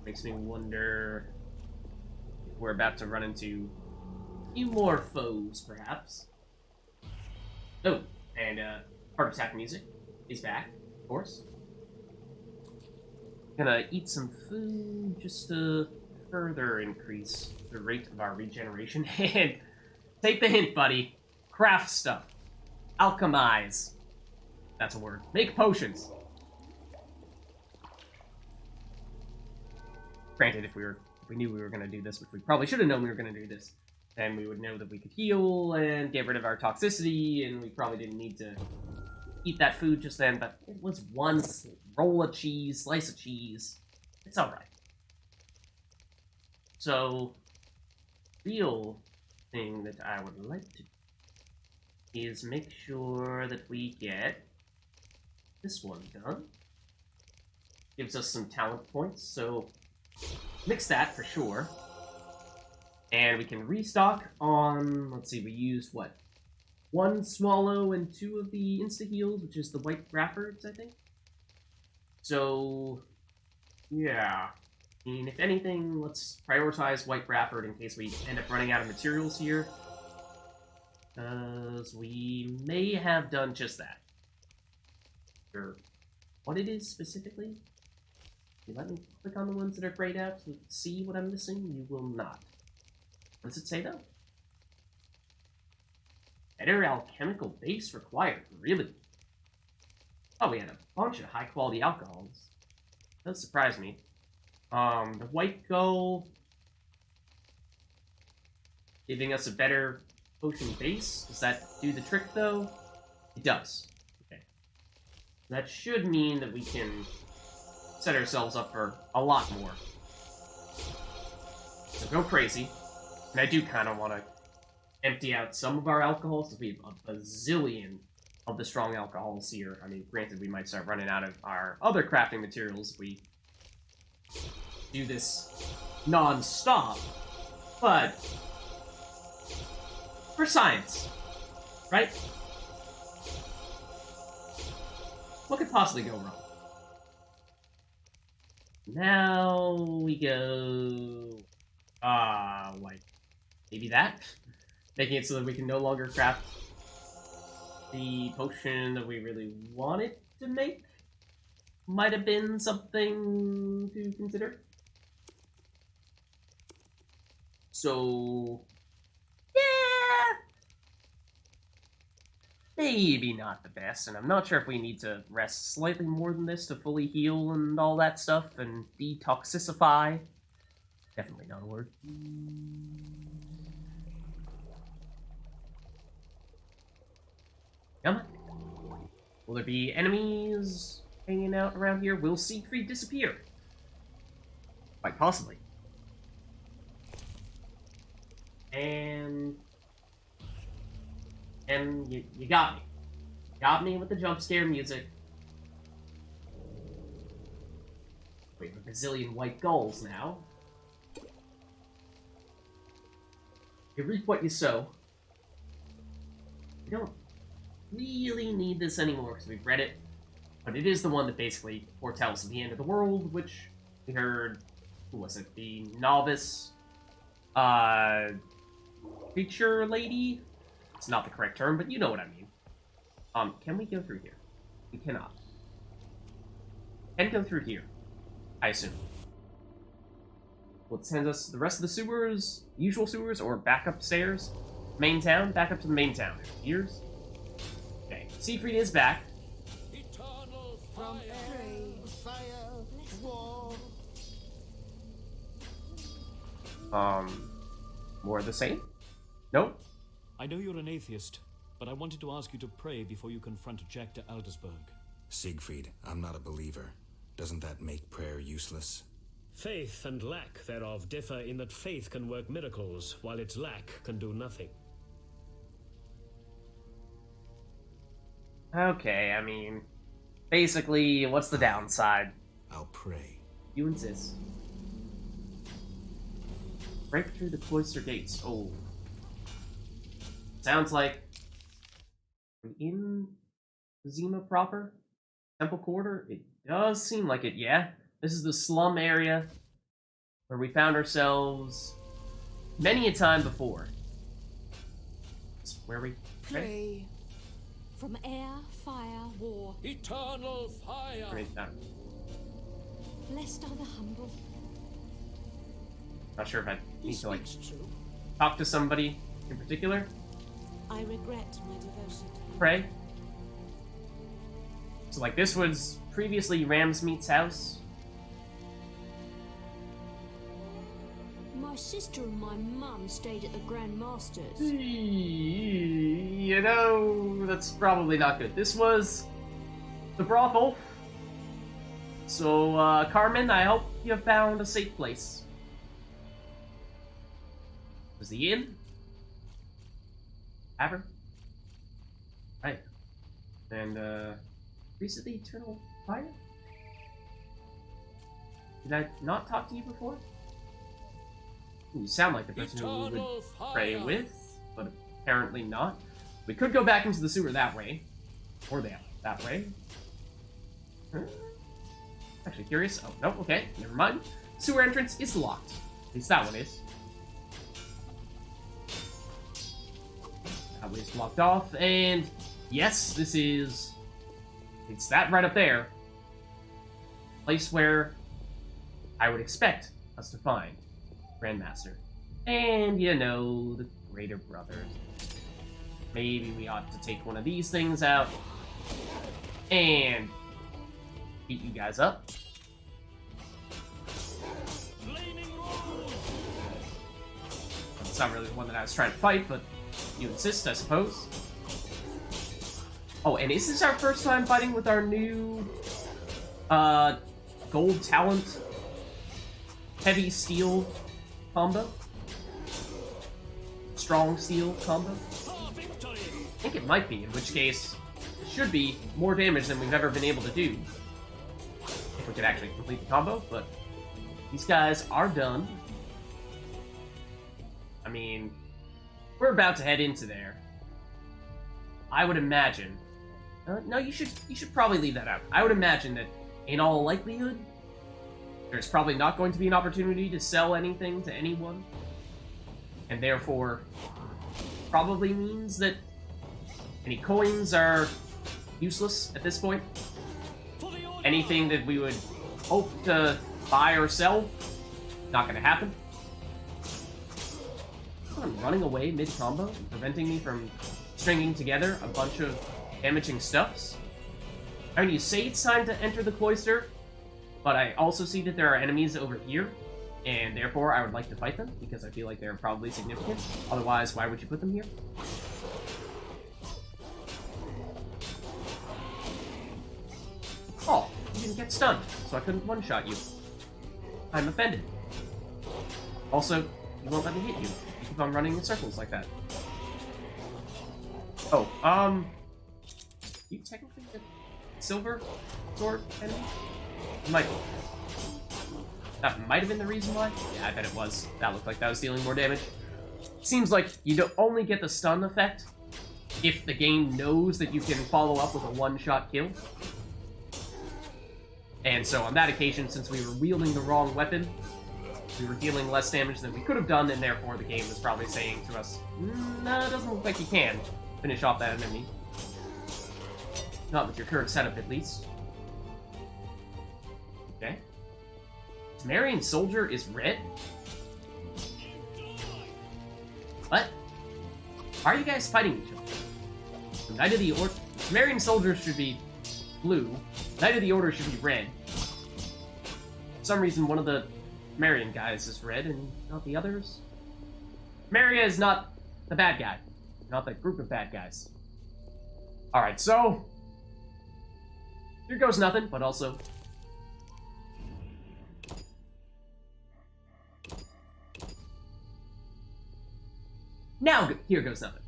Makes me wonder if we're about to run into a few more foes, perhaps. Oh, and heart attack music is back, of course. Gonna eat some food just to further increase the rate of our regeneration. And take the hint, buddy. craft stuff, alchemize. That's a word. Make potions. Granted, if we knew we were going to do this, which we probably should have known we were going to do this, then we would know that we could heal and get rid of our toxicity, and we probably didn't need to eat that food just then, but it was one roll of cheese, slice of cheese. It's alright. So, real thing that I would like to do is make sure that we get this one done. Gives us some talent points, so mix that for sure. And we can restock on, let's see, we used what? 1 swallow and 2 of the insta-heals, which is the white Raffords, I think. So, yeah. I mean, if anything, let's prioritize white Rafford in case we end up running out of materials here. Because we may have done just that. Sure. What it is specifically? If you let me click on the ones that are grayed out to see what I'm missing, you will not. What does it say, though? Better alchemical base required. Really? Oh, we had a bunch of high-quality alcohols. That does surprise me. The white gull giving us a better potion base. Does that do the trick, though? It does. Okay. That should mean that we can set ourselves up for a lot more. So go crazy. And I do kind of want to empty out some of our alcohols, because we have a bazillion of the strong alcohols here. I mean, granted, we might start running out of our other crafting materials if we do this non-stop, but for science, right? What could possibly go wrong? Now we go... like, maybe that? Making it so that we can no longer craft the potion that we really wanted to make. Might have been something to consider. So, yeah, maybe not the best, and I'm not sure if we need to rest slightly more than this to fully heal and all that stuff and detoxify. Definitely not a word. Come on. Will there be enemies hanging out around here? Will Siegfried disappear? Quite possibly. And you got me. Got me with the jump scare music. We have a bazillion white gulls now. You reap what you sow. We don't really need this anymore because we've read it. But it is the one that basically foretells the end of the world, which we heard, who was it? The novice, creature lady? It's not the correct term, but you know what I mean. Can we go through here? We cannot. Can go through here, I assume. Will it send us to the rest of the sewers, usual sewers, or back upstairs? Main town? Back up to the main town. Years? Okay, Siegfried is back. From air, fire, war. More of the same? Nope. I know you're an atheist, but I wanted to ask you to pray before you confront Jack de Aldersberg. Siegfried, I'm not a believer. Doesn't that make prayer useless? Faith and lack thereof differ in that faith can work miracles, while its lack can do nothing. Okay, I mean, basically, what's the downside? I'll pray. You insist. Break through the cloister gates. Oh. Sounds like in Zima proper? Temple Quarter? It does seem like it, yeah. This is the slum area where we found ourselves many a time before. It's where we pray. From air, fire, war. Eternal fire. Blessed are the humble. Not sure if I need to, like, talk to somebody in particular. I regret my devotion to you. Pray. So, like, this was previously Ramsmeat's house. My sister and my mum stayed at the Grand Master's. You know, that's probably not good. This was the brothel. So, Carmen, I hope you found a safe place. Was the inn? Tavern? Right. And, Priest of the Eternal Fire? Did I not talk to you before? You sound like the person who we would pray with, but apparently not. We could go back into the sewer that way. Or that way. Huh? Actually curious. Oh, no, okay, never mind. Sewer entrance is locked. At least that one is. That way's blocked off, and yes, this is... It's that right up there. Place where I would expect us to find Grandmaster. And, you know, the Greater Brothers. Maybe we ought to take one of these things out and beat you guys up. It's not really the one that I was trying to fight, but you insist, I suppose. Oh, and is this our first time fighting with our new gold talent heavy steel combo? Strong steel combo? I think it might be, in which case it should be more damage than we've ever been able to do. If we could actually complete the combo, but these guys are done. I mean, we're about to head into there. I would imagine... no, you should probably leave that out. I would imagine that, in all likelihood, there's probably not going to be an opportunity to sell anything to anyone. And therefore, probably means that any coins are useless at this point. Anything that we would hope to buy or sell, not going to happen. I'm running away mid-combo, preventing me from stringing together a bunch of damaging stuffs. I mean, you say it's time to enter the cloister, but I also see that there are enemies over here, and therefore I would like to fight them, because I feel like they're probably significant. Otherwise, why would you put them here? Oh, you didn't get stunned, so I couldn't one-shot you. I'm offended. Also, you won't let me hit you. You keep on running in circles like that. Oh, you technically the silver sword enemy? Might be. That might have been the reason why? Yeah, I bet it was. That looked like that was dealing more damage. Seems like you don't only get the stun effect if the game knows that you can follow up with a one-shot kill. And so on that occasion, since we were wielding the wrong weapon, we were dealing less damage than we could have done, and therefore the game was probably saying to us, no, it doesn't look like you can finish off that enemy. Not with your current setup, at least. Okay. Temerian Soldier is red? What? Why are you guys fighting each other? The Knight of the Order... Temerian Soldier should be blue. Knight of the Order should be red. For some reason, one of the Temerian guys is red, and not the others. Temeria is not the bad guy. Not the group of bad guys. Alright, so... here goes nothing, but also... now, here goes nothing.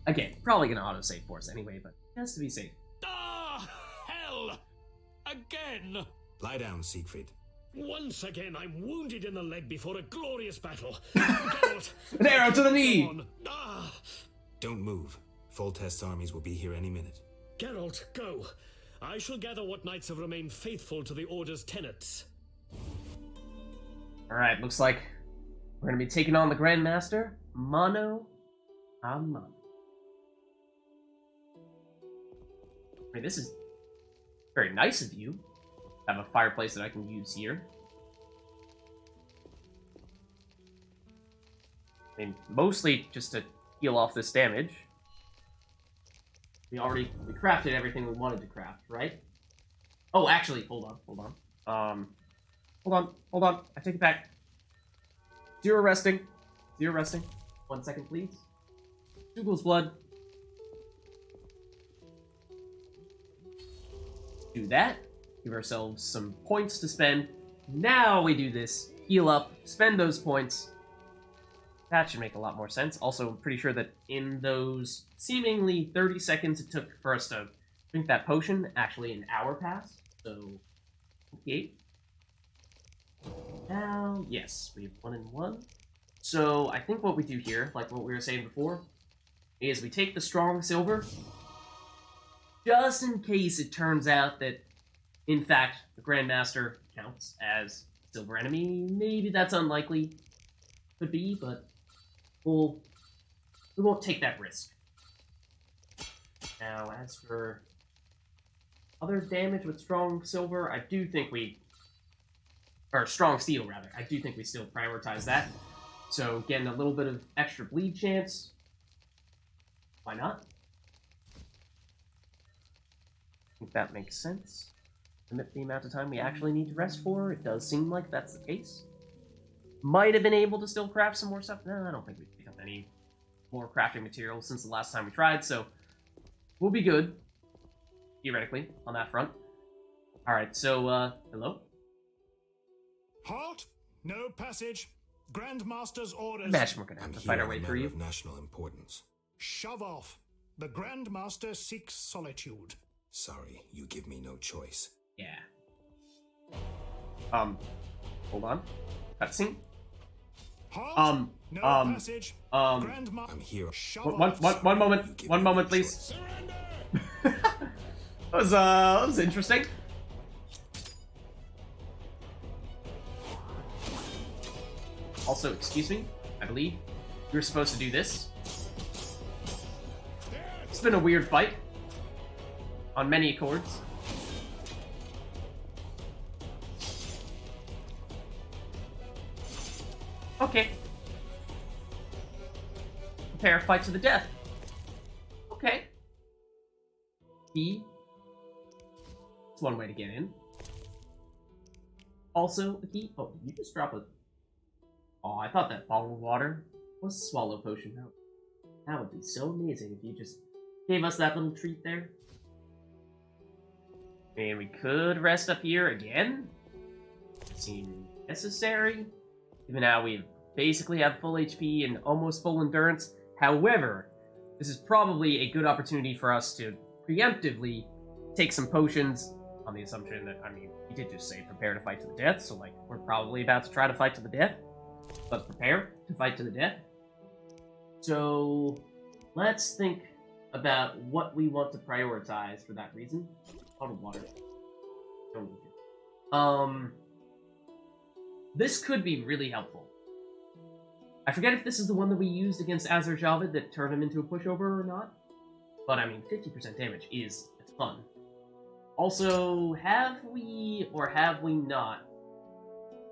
Again, probably gonna autosave for us anyway, but just to be safe. Ah, hell! Again! Lie down, Siegfried. Once again, I'm wounded in the leg before a glorious battle. Geralt, an arrow to the knee! Ah. Don't move. Foltest's armies will be here any minute. Geralt, go. I shall gather what knights have remained faithful to the Order's tenets. Alright, looks like we're gonna be taking on the Grandmaster, mano a mano. I mean, this is very nice of you. I have a fireplace that I can use here. mean, mostly just to heal off this damage. We crafted everything we wanted to craft, right? Oh, actually, hold on. Hold on. I take it back. Zero resting. 1 second, please. Dougal's blood. Do that. Give ourselves some points to spend. Now we do this. Heal up. Spend those points. That should make a lot more sense. Also, I'm pretty sure that in those seemingly 30 seconds it took for us to drink that potion, actually an hour passed. So, okay. Now, yes, we have 1 and 1. So, I think what we do here, like what we were saying before, is we take the strong silver, just in case it turns out that, in fact, the Grandmaster counts as silver enemy. Maybe that's unlikely. Could be, but we won't take that risk. Now, as for other damage with strong silver, I do think or strong steel, rather. I do think we still prioritize that. So, getting a little bit of extra bleed chance. Why not? I think that makes sense. Limit the amount of time we actually need to rest for. It does seem like that's the case. Might have been able to still craft some more stuff. No, I don't think we picked up any more crafting materials since the last time we tried, so we'll be good, theoretically, on that front. Alright, so, hello? Halt! No passage. Grandmaster's orders. Imagine we're gonna have to fight our way through you. Of national importance. Shove off. The Grandmaster seeks solitude. Sorry, you give me no choice. Yeah. Hold on. Cutscene? Halt! No passage. I'm here. One moment, please. that was interesting. Also, excuse me, I believe you're supposed to do this. It's been a weird fight on many accords. Okay. Prepare a fight to the death. Okay. It's one way to get in. Also, a key. Oh, did you just drop a... Oh, I thought that bottle of water was a swallow potion. That would be so amazing if you just gave us that little treat there. And we could rest up here again. Seem necessary. Even now we basically have full HP and almost full endurance. However, this is probably a good opportunity for us to preemptively take some potions on the assumption that, I mean, he did just say prepare to fight to the death, so like, we're probably about to try to fight to the death. But prepare to fight to the death. So, let's think about what we want to prioritize for that reason. Bottled water. Don't need it. This could be really helpful. I forget if this is the one that we used against Azar Javid that turned him into a pushover or not. But I mean, 50% damage is a ton. Also, have we or have we not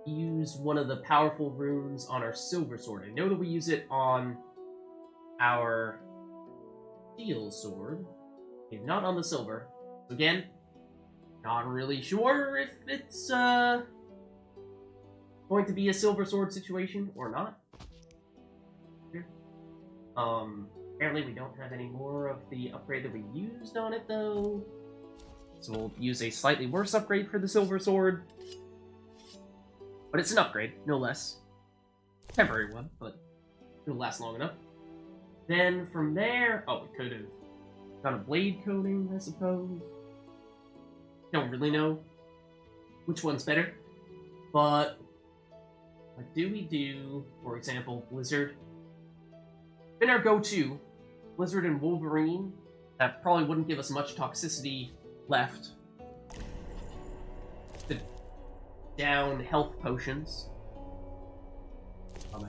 used one of the powerful runes on our silver sword? I know that we use it on our steel sword, not on the silver. Again, not really sure if it's going to be a silver sword situation or not. Apparently we don't have any more of the upgrade that we used on it though. So we'll use a slightly worse upgrade for the silver sword. But it's an upgrade, no less. Temporary one, but it'll last long enough. Then from there, oh, we could have done a blade coating, I suppose. Don't really know which one's better. But what do we do, for example, Blizzard? In our go-to, Blizzard and Wolverine, that probably wouldn't give us much toxicity left. The down health potions. I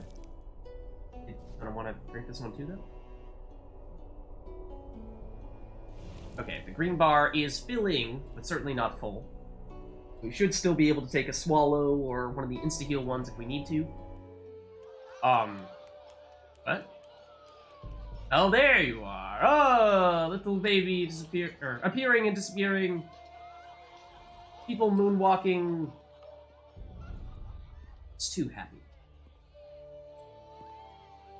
don't want to drink this one too, though. Okay, the green bar is filling, but certainly not full. We should still be able to take a swallow or one of the insta-heal ones if we need to. What? Oh, there you are. Oh, little baby appearing and disappearing. People moonwalking. It's too happy.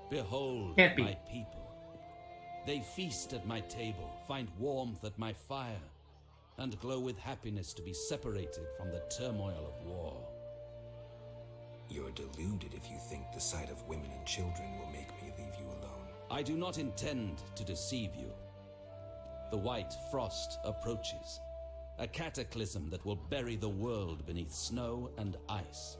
Behold Can't be. my people. They feast at my table, find warmth at my fire, and glow with happiness to be separated from the turmoil of war. You're deluded if you think the sight of women and children will make me leave you alone. I do not intend to deceive you. The white frost approaches, a cataclysm that will bury the world beneath snow and ice.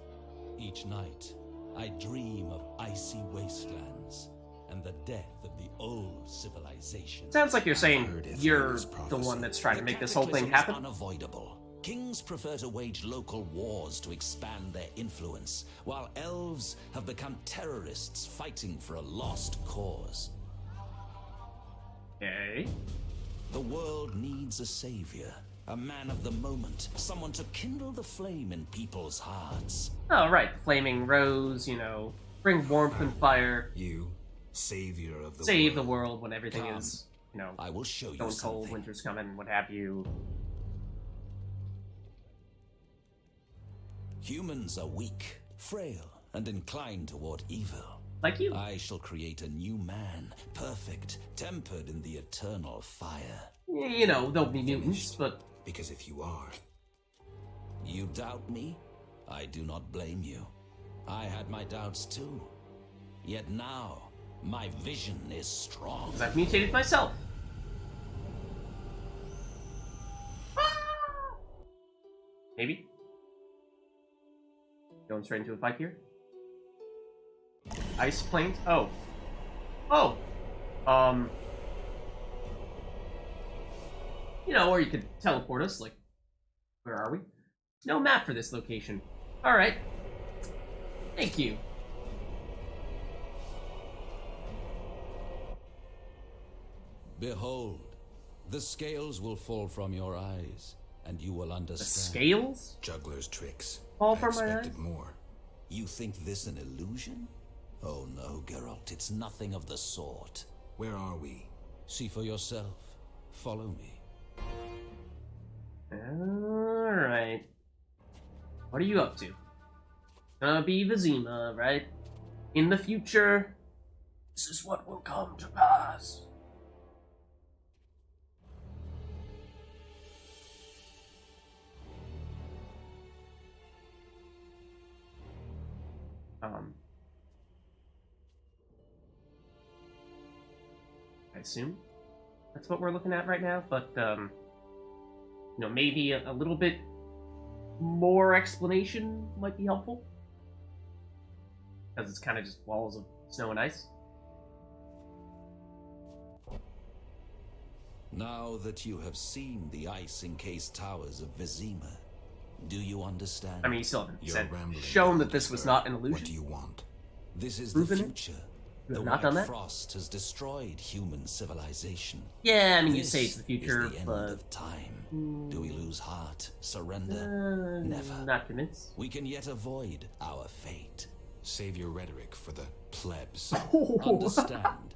Each night, I dream of icy wastelands and the death of the old civilization. Sounds like you're saying you're the one that's trying to make this whole thing happen. Unavoidable. Kings prefer to wage local wars to expand their influence, while elves have become terrorists fighting for a lost cause. Okay. The world needs a savior, a man of the moment, someone to kindle the flame in people's hearts. Oh, right. The flaming rose, you know, bring warmth and fire. You, savior of the Save world. the world when everything is, you know, I will show you going something. cold, winter's coming, what have you. Humans are weak, frail, and inclined toward evil. Like you. I shall create a new man, perfect, tempered in the eternal fire. You know, there'll be mutants, but... Because if you are... You doubt me? I do not blame you. I had my doubts too. Yet now, my vision is strong. Because I've mutated myself. Maybe? Going straight into a fight here? Ice planes? Oh. Oh! You know, or you could teleport us, like... Where are we? No map for this location. Alright. Thank you. Behold, the scales will fall from your eyes, and you will understand. The scales? Juggler's tricks. Fall I from my expected eyes? more. You think this an illusion? Oh no, Geralt, it's nothing of the sort. Where are we? See for yourself. Follow me. Alright. What are you up to? Gonna be Vizima, right? In the future, this is what will come to pass. I assume that's what we're looking at right now, but, you know, maybe a little bit more explanation might be helpful. Because it's kind of just walls of snow and ice. Now that you have seen the ice-encased towers of Vizima, do you understand? I mean, you still haven't You're said, rambling, shown that Geralt, this was sir. not an illusion. What do you want? This is Proven the it? future. You The have not white done that? frost has destroyed human civilization. Yeah, I mean, you This say it's the future, is the end but... of time. Do we lose heart? Surrender? Never. Not convinced. We can yet avoid our fate. Save your rhetoric for the plebs. Understand,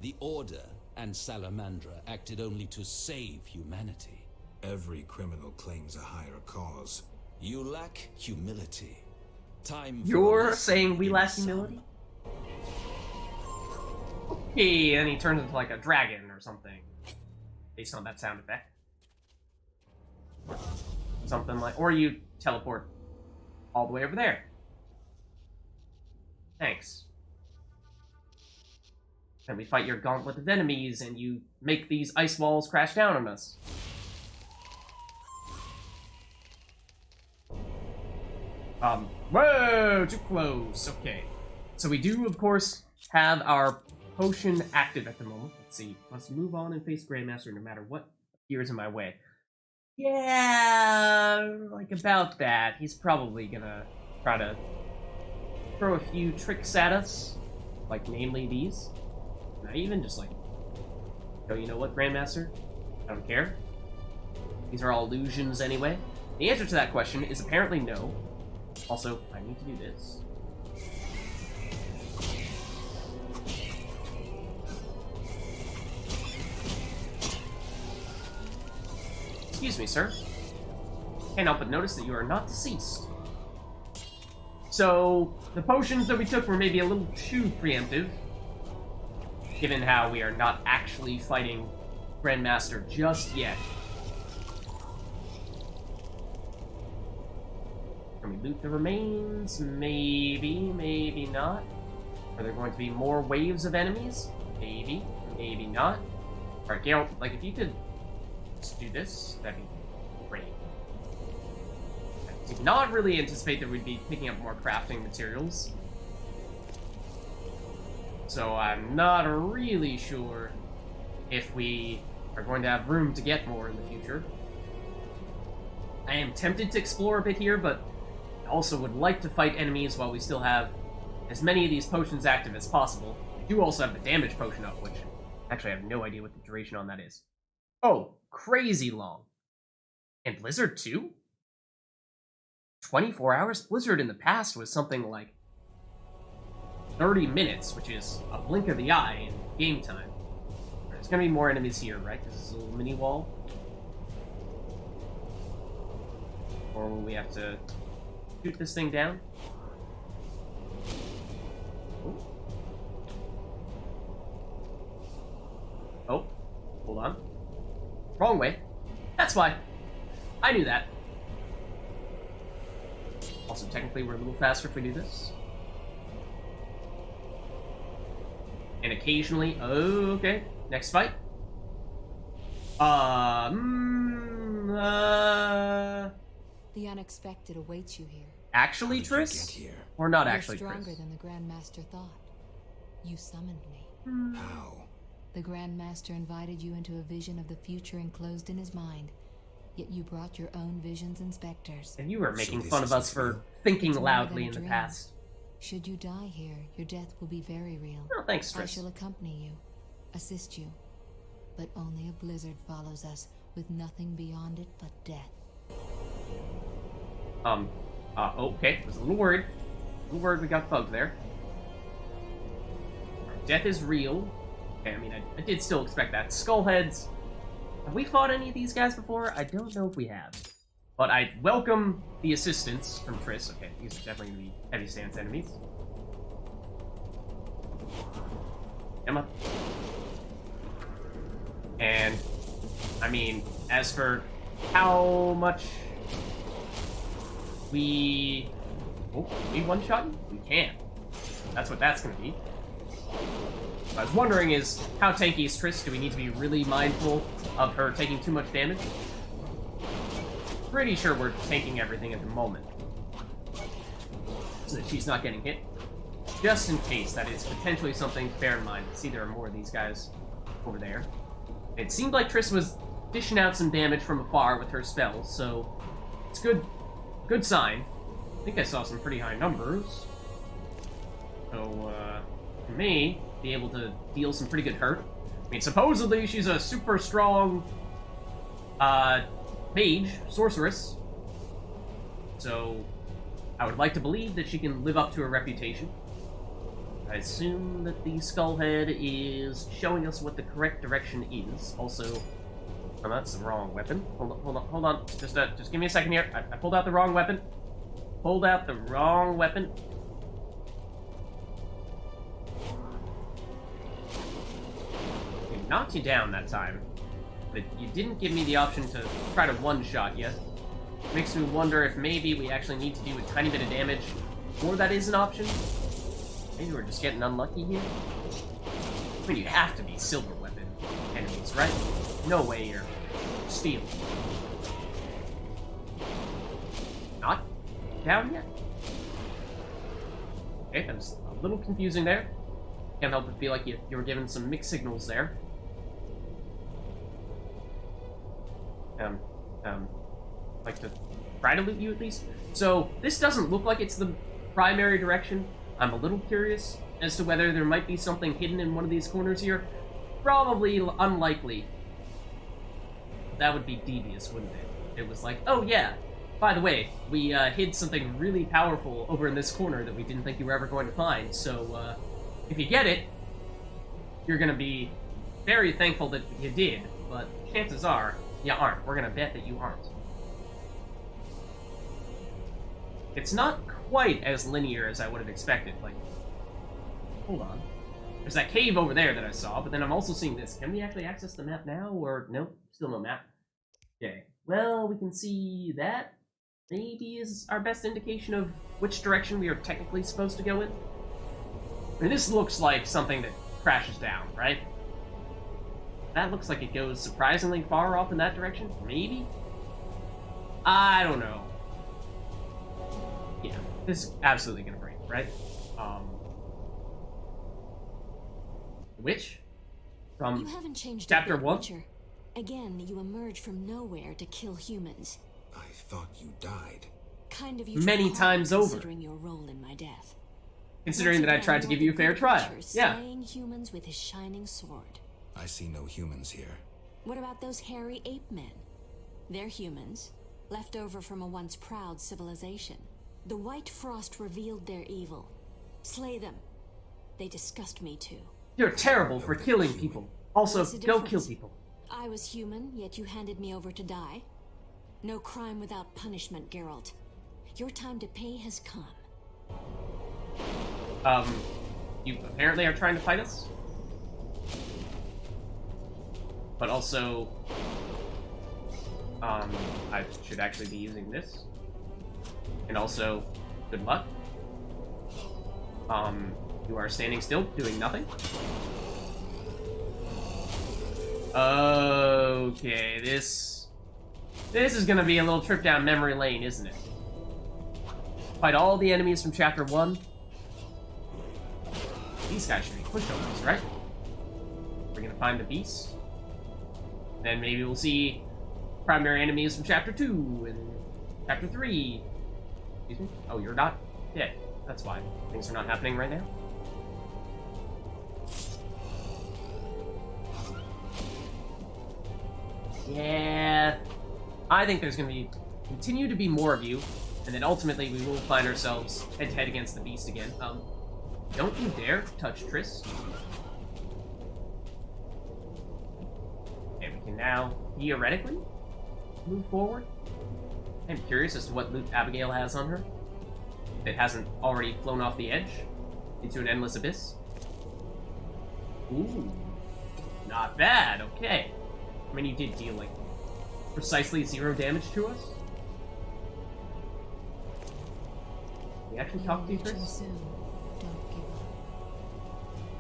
the Order and Salamandra acted only to save humanity. Every criminal claims a higher cause. You lack humility. Time for You're lesson saying we in lack some. humility? Okay, and he turns into like a dragon or something. Based on that sound effect. Something like... Or you teleport all the way over there. Thanks. And we fight your gauntlet of enemies, and you make these ice walls crash down on us. Whoa, too close. Okay. So we do, of course, have our potion active at the moment. Let's see. Must move on and face Grandmaster no matter what appears in my way. Yeah, like about that. He's probably gonna try to throw a few tricks at us. Like, namely these. Not even just like, oh, you know what, Grandmaster? I don't care. These are all illusions anyway. The answer to that question is apparently no. Also, I need to do this. Excuse me, sir. Can't help but notice that you are not deceased. So, the potions that we took were maybe a little too preemptive, given how we are not actually fighting Grandmaster just yet. Can we loot the remains? Maybe, maybe not. Are there going to be more waves of enemies? Maybe, maybe not. Alright, Geralt, like, if you could just do this, that'd be great. I did not really anticipate that we'd be picking up more crafting materials. So I'm not really sure if we are going to have room to get more in the future. I am tempted to explore a bit here, but I also would like to fight enemies while we still have as many of these potions active as possible. We do also have the damage potion up, which actually I have no idea what the duration on that is. Oh, crazy long. And Blizzard too? 24 hours? Blizzard in the past was something like 30 minutes, which is a blink of the eye in game time. There's gonna be more enemies here, right? This is a little mini wall. Or will we have to shoot this thing down? Oh, hold on. Wrong way. That's why. I knew that. Also, technically, we're a little faster if we do this. And occasionally... Oh, okay. Next fight. The unexpected awaits you here. Actually, Triss? Or not actually, You're stronger Triss? than the Grandmaster thought. You summoned me. How? The Grandmaster invited you into a vision of the future enclosed in his mind. Yet you brought your own visions and specters. And you were making fun of us for thinking It's more loudly than in a the dream. past. Should you die here, your death will be very real. Oh, thanks, I Triss. shall accompany you, assist you. But only a blizzard follows us, with nothing beyond it but death. Okay. Was a little worried. We got bugged there. Death is real. Okay, I mean, I did still expect that. Skullheads. Have we fought any of these guys before? I don't know if we have. But I welcome the assistance from Triss. Okay, these are definitely going to be heavy stance enemies. Come on. And, I mean, as for how much we... Oh, can we one-shot you? We can. That's what that's going to be. What I was wondering is, how tanky is Triss? Do we need to be really mindful of her taking too much damage? Pretty sure we're tanking everything at the moment, so that she's not getting hit. Just in case, that is potentially something to bear in mind. See, there are more of these guys over there. It seemed like Triss was dishing out some damage from afar with her spells, so it's good sign. I think I saw some pretty high numbers. So, may be able to deal some pretty good hurt. I mean, supposedly she's a super strong, mage, sorceress. So, I would like to believe that she can live up to her reputation. I assume that the Skullhead is showing us what the correct direction is. Also, oh, that's the wrong weapon. Hold on. Just give me a second here. I pulled out the wrong weapon. Pulled out the wrong weapon. I knocked you down that time, but you didn't give me the option to try to one-shot you. Makes me wonder if maybe we actually need to do a tiny bit of damage, or that is an option. Maybe we're just getting unlucky here. I mean, you have to be silver weapon enemies, right? No way you're steel. Not down yet? Okay, that was a little confusing there. Can't help but feel like you were given some mixed signals there. Like to try to loot you at least. So, this doesn't look like it's the primary direction. I'm a little curious as to whether there might be something hidden in one of these corners here. Probably unlikely. That would be devious, wouldn't it? It was like, oh yeah, by the way, we hid something really powerful over in this corner that we didn't think you were ever going to find, so if you get it, you're gonna be very thankful that you did, but chances are, You aren't. We're gonna bet that you aren't. It's not quite as linear as I would have expected. Like, hold on. There's that cave over there that I saw, but then I'm also seeing this. Can we actually access the map now, or nope? Still no map. Okay. Well, we can see that. Maybe is our best indication of which direction we are technically supposed to go in. I mean, this looks like something that crashes down, right? That looks like it goes surprisingly far off in that direction. Maybe? I don't know. Yeah, this is absolutely gonna break, right? Witch? From you haven't changed chapter 1? Witcher. Again, you emerge from nowhere to kill humans. I thought you died. Kind of you many times over. Considering your role in my death. Considering that I tried to give you a fair trial. Yeah. Slaying humans with his shining sword. I see no humans here. What about those hairy ape men? They're humans, left over from a once proud civilization. The White Frost revealed their evil. Slay them. They disgust me too. You're terrible for killing people. Also, go kill people. I was human, yet you handed me over to die. No crime without punishment, Geralt. Your time to pay has come. You apparently are trying to fight us? But also, I should actually be using this. And also, good luck. You are standing still, doing nothing. Okay, this is gonna be a little trip down memory lane, isn't it? Fight all the enemies from chapter 1. These guys should be pushovers, right? We're gonna find the beast. Then maybe we'll see primary enemies from chapter 2 and chapter 3. Excuse me? Oh, you're not dead. That's why. Things are not happening right now. Yeah, I think there's going to continue to be more of you, and then ultimately we will find ourselves head-to-head against the beast again. Don't you dare touch Triss. Okay, we can now, theoretically, move forward. I'm curious as to what loot Abigail has on her. If it hasn't already flown off the edge into an endless abyss. Ooh, not bad, okay. I mean, you did deal, like, precisely 0 damage to us. We actually talked to you, Chris?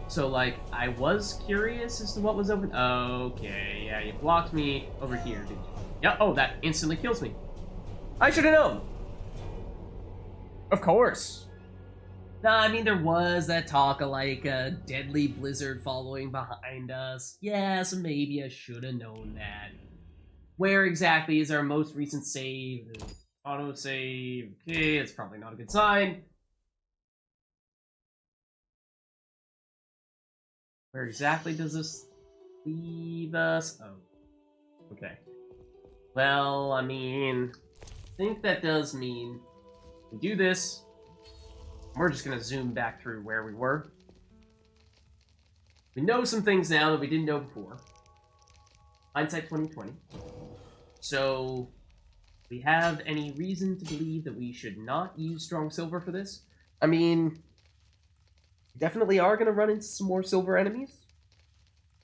So, like, I was curious as to what was open. Okay, yeah, you blocked me over here, did you? Yeah, oh, that instantly kills me. I should have known! Of course. Nah, I mean, there was that talk of, like, a deadly blizzard following behind us. Yeah, so maybe I should have known that. Where exactly is our most recent save? Auto-save. Okay, it's probably not a good sign. Where exactly does this leave us? Oh. Okay. Well, I mean, I think that does mean we do this. We're just gonna zoom back through where we were. We know some things now that we didn't know before. Hindsight 2020. So, we have any reason to believe that we should not use strong silver for this? I mean, we definitely are gonna run into some more silver enemies.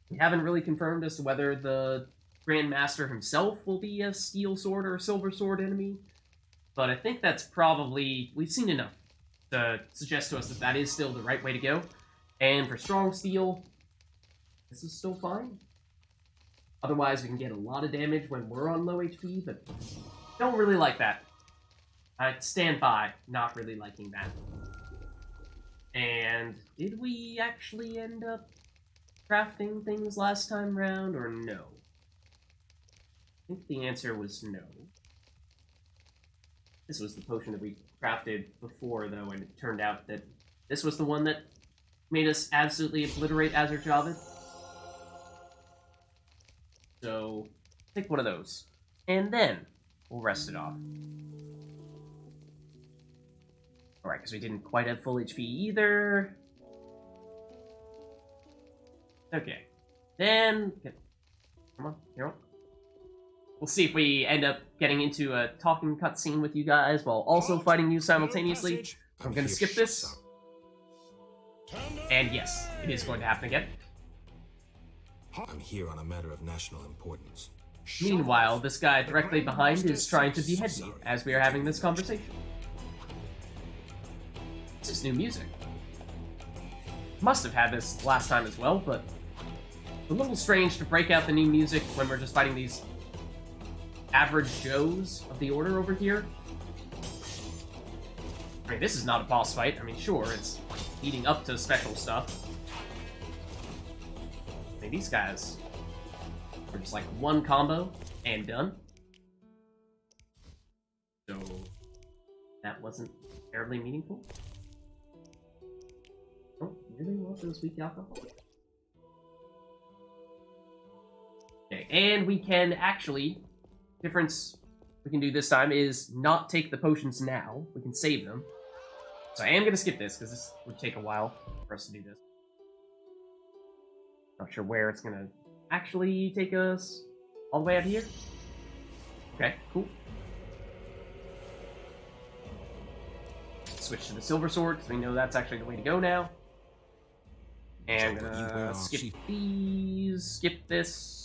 We haven't really confirmed as to whether the Grand Master himself will be a steel sword or a silver sword enemy. But I think that's probably, we've seen enough to suggest to us that that is still the right way to go. And for strong steel, this is still fine. Otherwise, we can get a lot of damage when we're on low HP, but don't really like that. I stand by not really liking that. And did we actually end up crafting things last time round, or no? I think the answer was no. This was the potion that we crafted before, though, and it turned out that this was the one that made us absolutely obliterate Azur-Javid. So, take one of those. And then, we'll rest it off. Alright, because we didn't quite have full HP either. Okay. Then, come on, here on. we'll see if we end up getting into a talking cutscene with you guys while also fighting you simultaneously. I'm gonna skip this. And yes, it is going to happen again. I'm here on a matter of national importance. Meanwhile, this guy directly behind is trying to behead me as we are having this conversation. This is new music. Must have had this last time as well, but it's a little strange to break out the new music when we're just fighting these average Joes of the Order over here. I mean, this is not a boss fight. I mean, sure, it's leading up to special stuff. I mean, these guys are just like one combo and done. So, that wasn't terribly meaningful. Don't really want those weak alcohol. Okay, and we can actually... difference we can do this time is not take the potions now. We can save them. So I am going to skip this, because this would take a while for us to do this. Not sure where it's going to actually take us all the way out here. Okay, cool. Switch to the silver sword, because we know that's actually the way to go now. And skip these, skip this.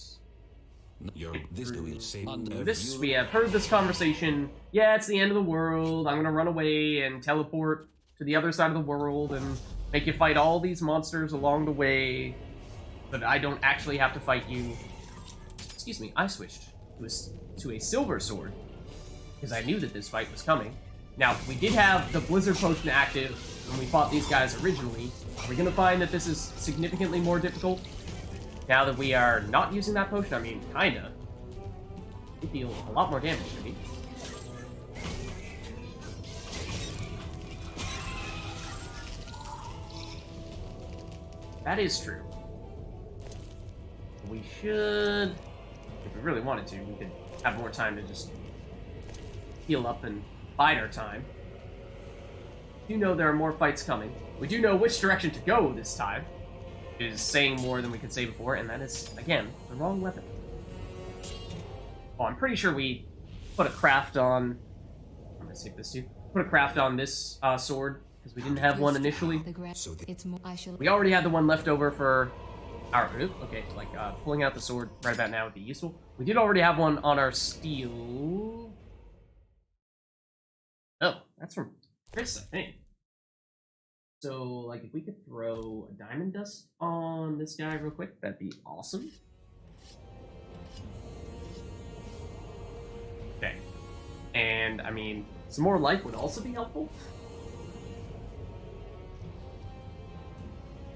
This, we have heard this conversation. Yeah, it's the end of the world. I'm gonna run away and teleport to the other side of the world and make you fight all these monsters along the way, but I don't actually have to fight you. Excuse me, I switched to a silver sword because I knew that this fight was coming. Now, we did have the Blizzard Potion active when we fought these guys originally. Are we gonna find that this is significantly more difficult? Now that we are not using that potion, I mean, kinda. You deal a lot more damage to me. That is true. We should... if we really wanted to, we could have more time to just heal up and bide our time. We do know there are more fights coming. We do know which direction to go this time. Is saying more than we could say before, and that is, again, the wrong weapon. Oh, I'm pretty sure we put a craft on... I'm gonna skip this too. Put a craft on this sword, because we didn't have one initially. We already had the one left over for our... okay, like, pulling out the sword right about now would be useful. We did already have one on our steel... oh, that's from Chris, I think. So, like, if we could throw a diamond dust on this guy real quick, that'd be awesome. Okay. And, I mean, some more life would also be helpful.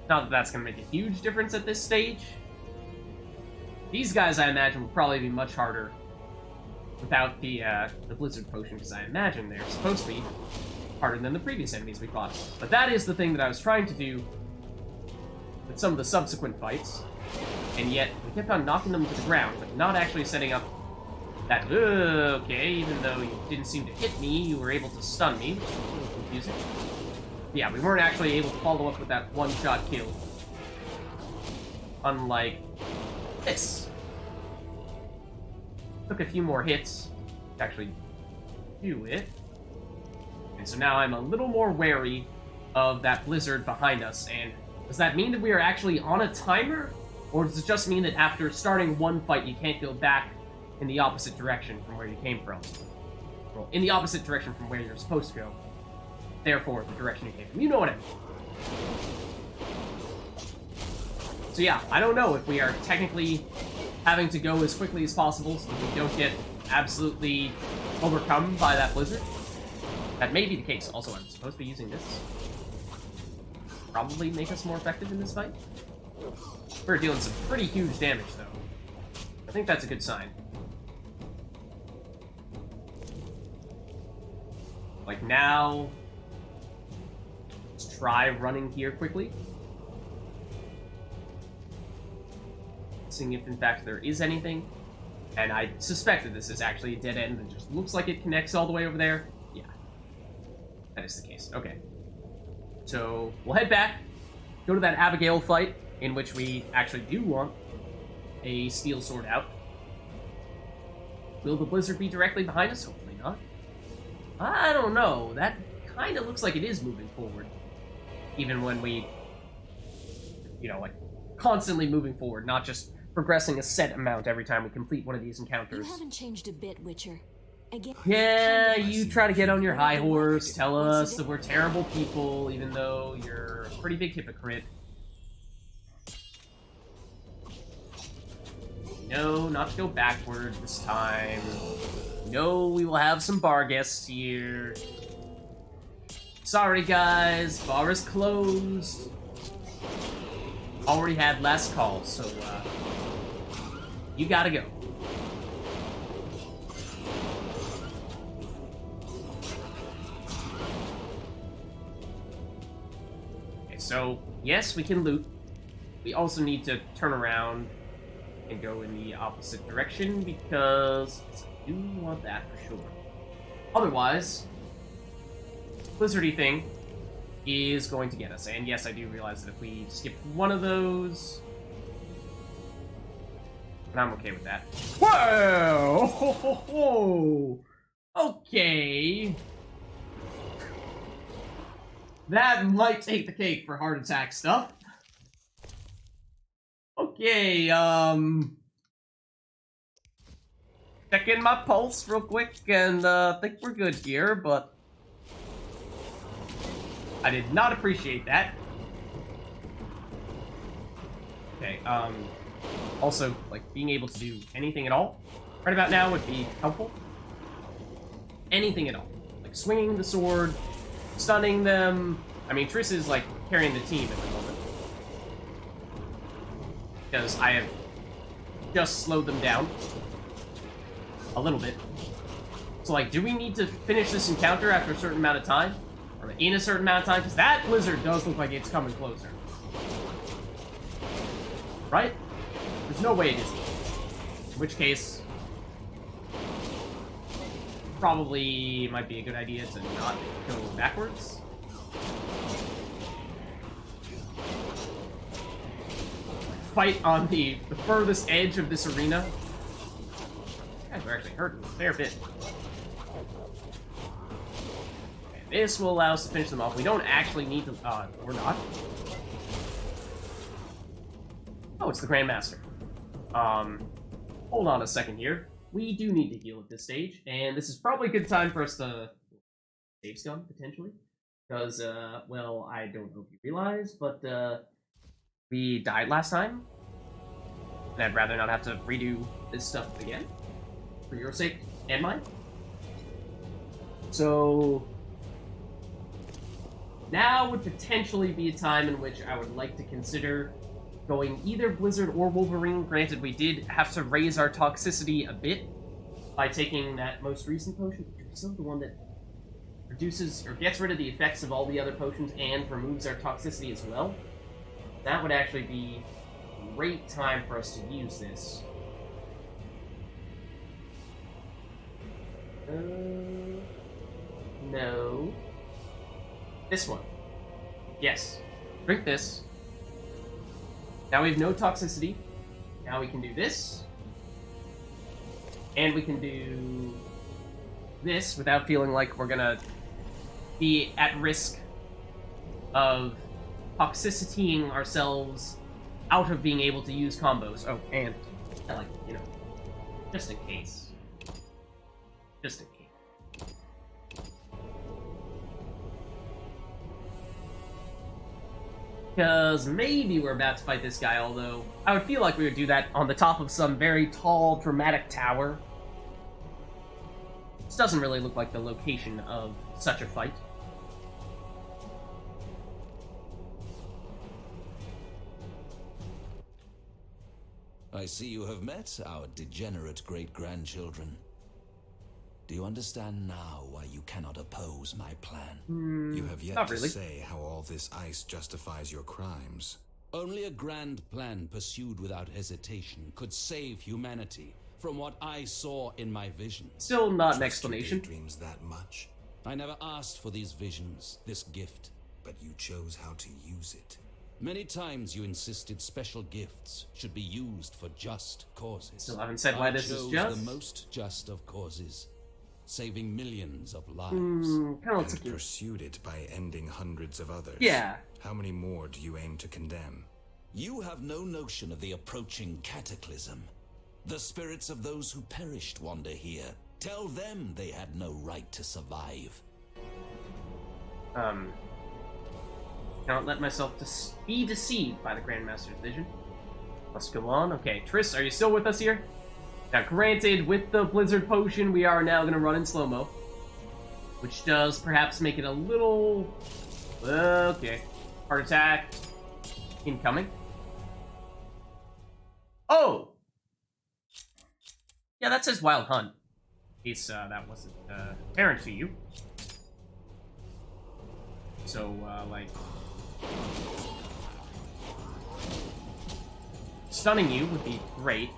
Not that that's going to make a huge difference at this stage. These guys, I imagine, would probably be much harder without the Blizzard Potion, because I imagine they're supposed to be harder than the previous enemies we fought. But that is the thing that I was trying to do with some of the subsequent fights, and yet we kept on knocking them to the ground, but not actually setting up that, okay, even though you didn't seem to hit me, you were able to stun me. A little confusing. Yeah, we weren't actually able to follow up with that one-shot kill. Unlike this. Took a few more hits to actually do it. And so now I'm a little more wary of that blizzard behind us, and does that mean that we are actually on a timer? Or does it just mean that after starting one fight, you can't go back in the opposite direction from where you came from? Well, in the opposite direction from where you're supposed to go. Therefore, the direction you came from. You know what I mean. So yeah, I don't know if we are technically having to go as quickly as possible so that we don't get absolutely overcome by that blizzard. That may be the case. Also, I'm supposed to be using this. Probably make us more effective in this fight. We're dealing some pretty huge damage, though. I think that's a good sign. Like, now... let's try running here quickly. Seeing if, in fact, there is anything. And I suspect that this is actually a dead end that just looks like it connects all the way over there. Yeah. That is the case. Okay. So, we'll head back, go to that Abigail fight, in which we actually do want a steel sword out. Will the blizzard be directly behind us? Hopefully not. I don't know. That kind of looks like it is moving forward. Even when we, you know, like, constantly moving forward, not just progressing a set amount every time we complete one of these encounters. You haven't changed a bit, Witcher. Again, yeah, you try to get on your high horse, tell us that we're terrible people, even though you're a pretty big hypocrite. No, not to go backward this time. No, we will have some bar guests here. Sorry, guys. Bar is closed. Already had last call, so, you gotta go. Okay, so, yes, we can loot. We also need to turn around and go in the opposite direction, because I do want that for sure. Otherwise, blizzardy thing is going to get us. And yes, I do realize that if we skip one of those, and I'm okay with that. Whoa! Ho, ho, ho. Okay. That might take the cake for heart attack stuff. Okay, checking my pulse real quick, and I think we're good here, but I did not appreciate that. Okay, also, like, being able to do anything at all right about now would be helpful. Anything at all. Like, swinging the sword, stunning them. I mean, Triss is, like, carrying the team at the moment. Because I have just slowed them down. A little bit. So, like, do we need to finish this encounter after a certain amount of time? Or in a certain amount of time? Because that blizzard does look like it's coming closer. Right? There's no way it isn't. In which case, probably might be a good idea to not go backwards. Fight on the furthest edge of this arena. These guys are actually hurting a fair bit. Okay, this will allow us to finish them off. We don't actually need to... we're not. Oh, it's the Grandmaster. Hold on a second here. We do need to heal at this stage, and this is probably a good time for us to save scum, potentially. Because, well, I don't know if you realize, but, we died last time, and I'd rather not have to redo this stuff again, for your sake and mine. So, now would potentially be a time in which I would like to consider going either Blizzard or Wolverine. Granted, we did have to raise our toxicity a bit by taking that most recent potion, which is still the one that reduces or gets rid of the effects of all the other potions and removes our toxicity as well. That would actually be a great time for us to use this. No. This one. Yes. Drink this. Now we have no toxicity. Now we can do this. And we can do this without feeling like we're gonna be at risk of toxicitying ourselves out of being able to use combos. Oh, and, like, you know, just in case. Just in case. Because maybe we're about to fight this guy, although I would feel like we would do that on the top of some very tall, dramatic tower. This doesn't really look like the location of such a fight. I see you have met our degenerate great-grandchildren. Do you understand now why you cannot oppose my plan? You have yet to say how all this ice justifies your crimes. Only a grand plan pursued without hesitation could save humanity from what I saw in my vision. Still not an explanation. Dreams that much? I never asked for these visions, this gift. But you chose how to use it. Many times you insisted special gifts should be used for just causes. Still haven't said why this is just. the most just of causes, saving millions of lives. And pursued it by ending hundreds of others. Yeah. How many more do you aim to condemn? You have no notion of the approaching cataclysm. The spirits of those who perished wander here. Tell them they had no right to survive. Cannot let myself be deceived by the Grandmaster's vision. Must go on. Okay, Triss, are you still with us here? Now, granted, with the Blizzard Potion, we are now going to run in slow-mo. Which does perhaps make it a little... Okay. Heart attack. Incoming. Oh! Yeah, that says Wild Hunt. In case that wasn't apparent to you. So, like... stunning you would be great.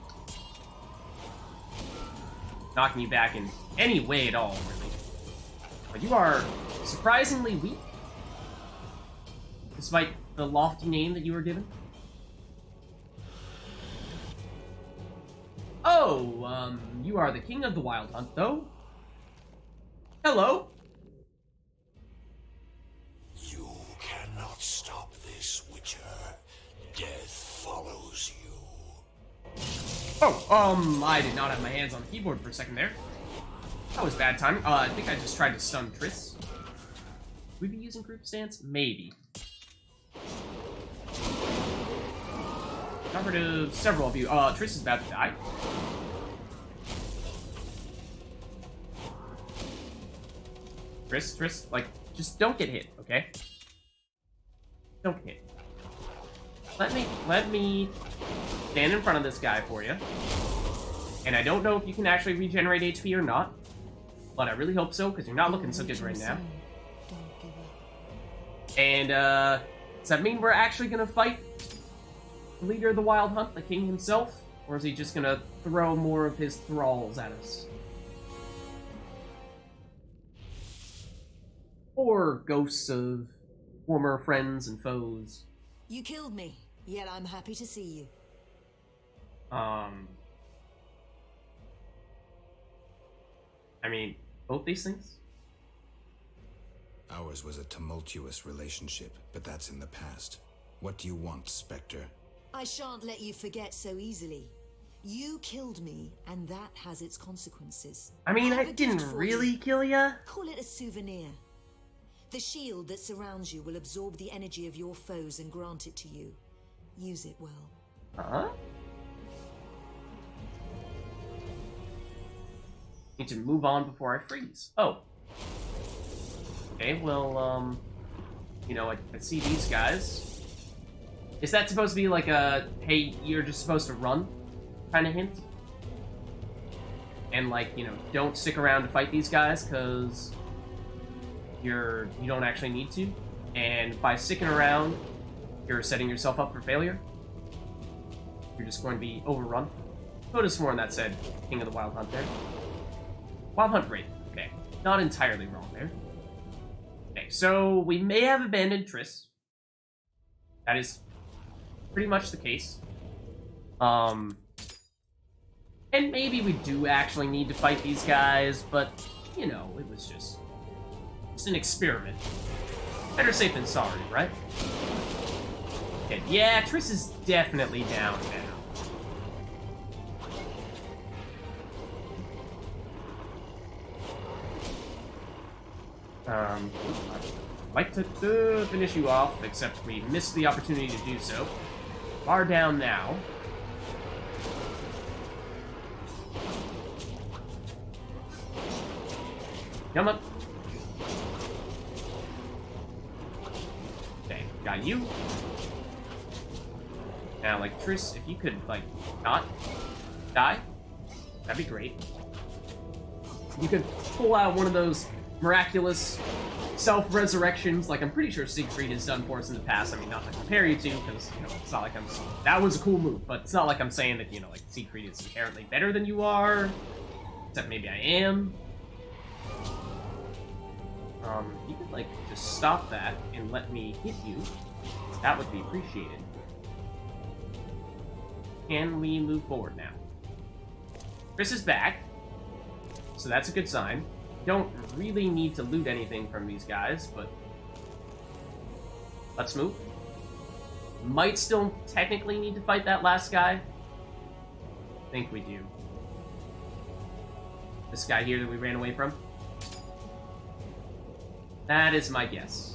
Knocking you back in any way at all, really. But you are surprisingly weak. Despite the lofty name that you were given. Oh, you are the king of the Wild Hunt, though. Hello. You cannot stop this, Witcher. Death follows you. Oh, I did not have my hands on the keyboard for a second there. That was bad timing. I think I just tried to stun Triss. Would we be using group stance? Maybe. Got rid of several of you. Triss is about to die. Triss, like, just don't get hit, okay? Don't get hit. Let me stand in front of this guy for you. And I don't know if you can actually regenerate HP or not, but I really hope so, because you're not looking so good right now. And, does that mean we're actually gonna fight the leader of the Wild Hunt, the king himself? Or is he just gonna throw more of his thralls at us? Or ghosts of former friends and foes. You killed me, yet I'm happy to see you. I mean, both these things? Ours was a tumultuous relationship, but that's in the past. What do you want, Spectre? I shan't let you forget so easily. You killed me, and that has its consequences. I mean, I didn't really kill ya. Call it a souvenir. The shield that surrounds you will absorb the energy of your foes and grant it to you. Use it well. Huh? Need to move on before I freeze. Oh. Okay, well, you know, I see these guys. Is that supposed to be like a, hey, you're just supposed to run kind of hint? And like, you know, don't stick around to fight these guys because you don't actually need to. And by sticking around, you're setting yourself up for failure. You're just going to be overrun. Could have sworn that said King of the Wild Hunt there. Wild Hunt rate. Okay. Not entirely wrong there. Okay, so we may have abandoned Triss. That is pretty much the case. And maybe we do actually need to fight these guys, but, you know, it was just an experiment. Better safe than sorry, right? Okay, yeah, Triss is definitely down now. I'd like to finish you off, except we missed the opportunity to do so. Far down now. Come on. Okay, got you. Now, like, Triss, if you could, like, not die, that'd be great. You could pull out one of those miraculous self-resurrections, like I'm pretty sure Siegfried has done for us in the past. I mean, not to compare you to, because, you know, it's not like I'm... That was a cool move, but it's not like I'm saying that, you know, like, Siegfried is inherently better than you are. Except maybe I am. You could, like, just stop that and let me hit you. that would be appreciated. Can we move forward now? Chris is back, so that's a good sign. Don't really need to loot anything from these guys, but let's move. Might still technically need to fight that last guy. I think we do. This guy here that we ran away from. That is my guess.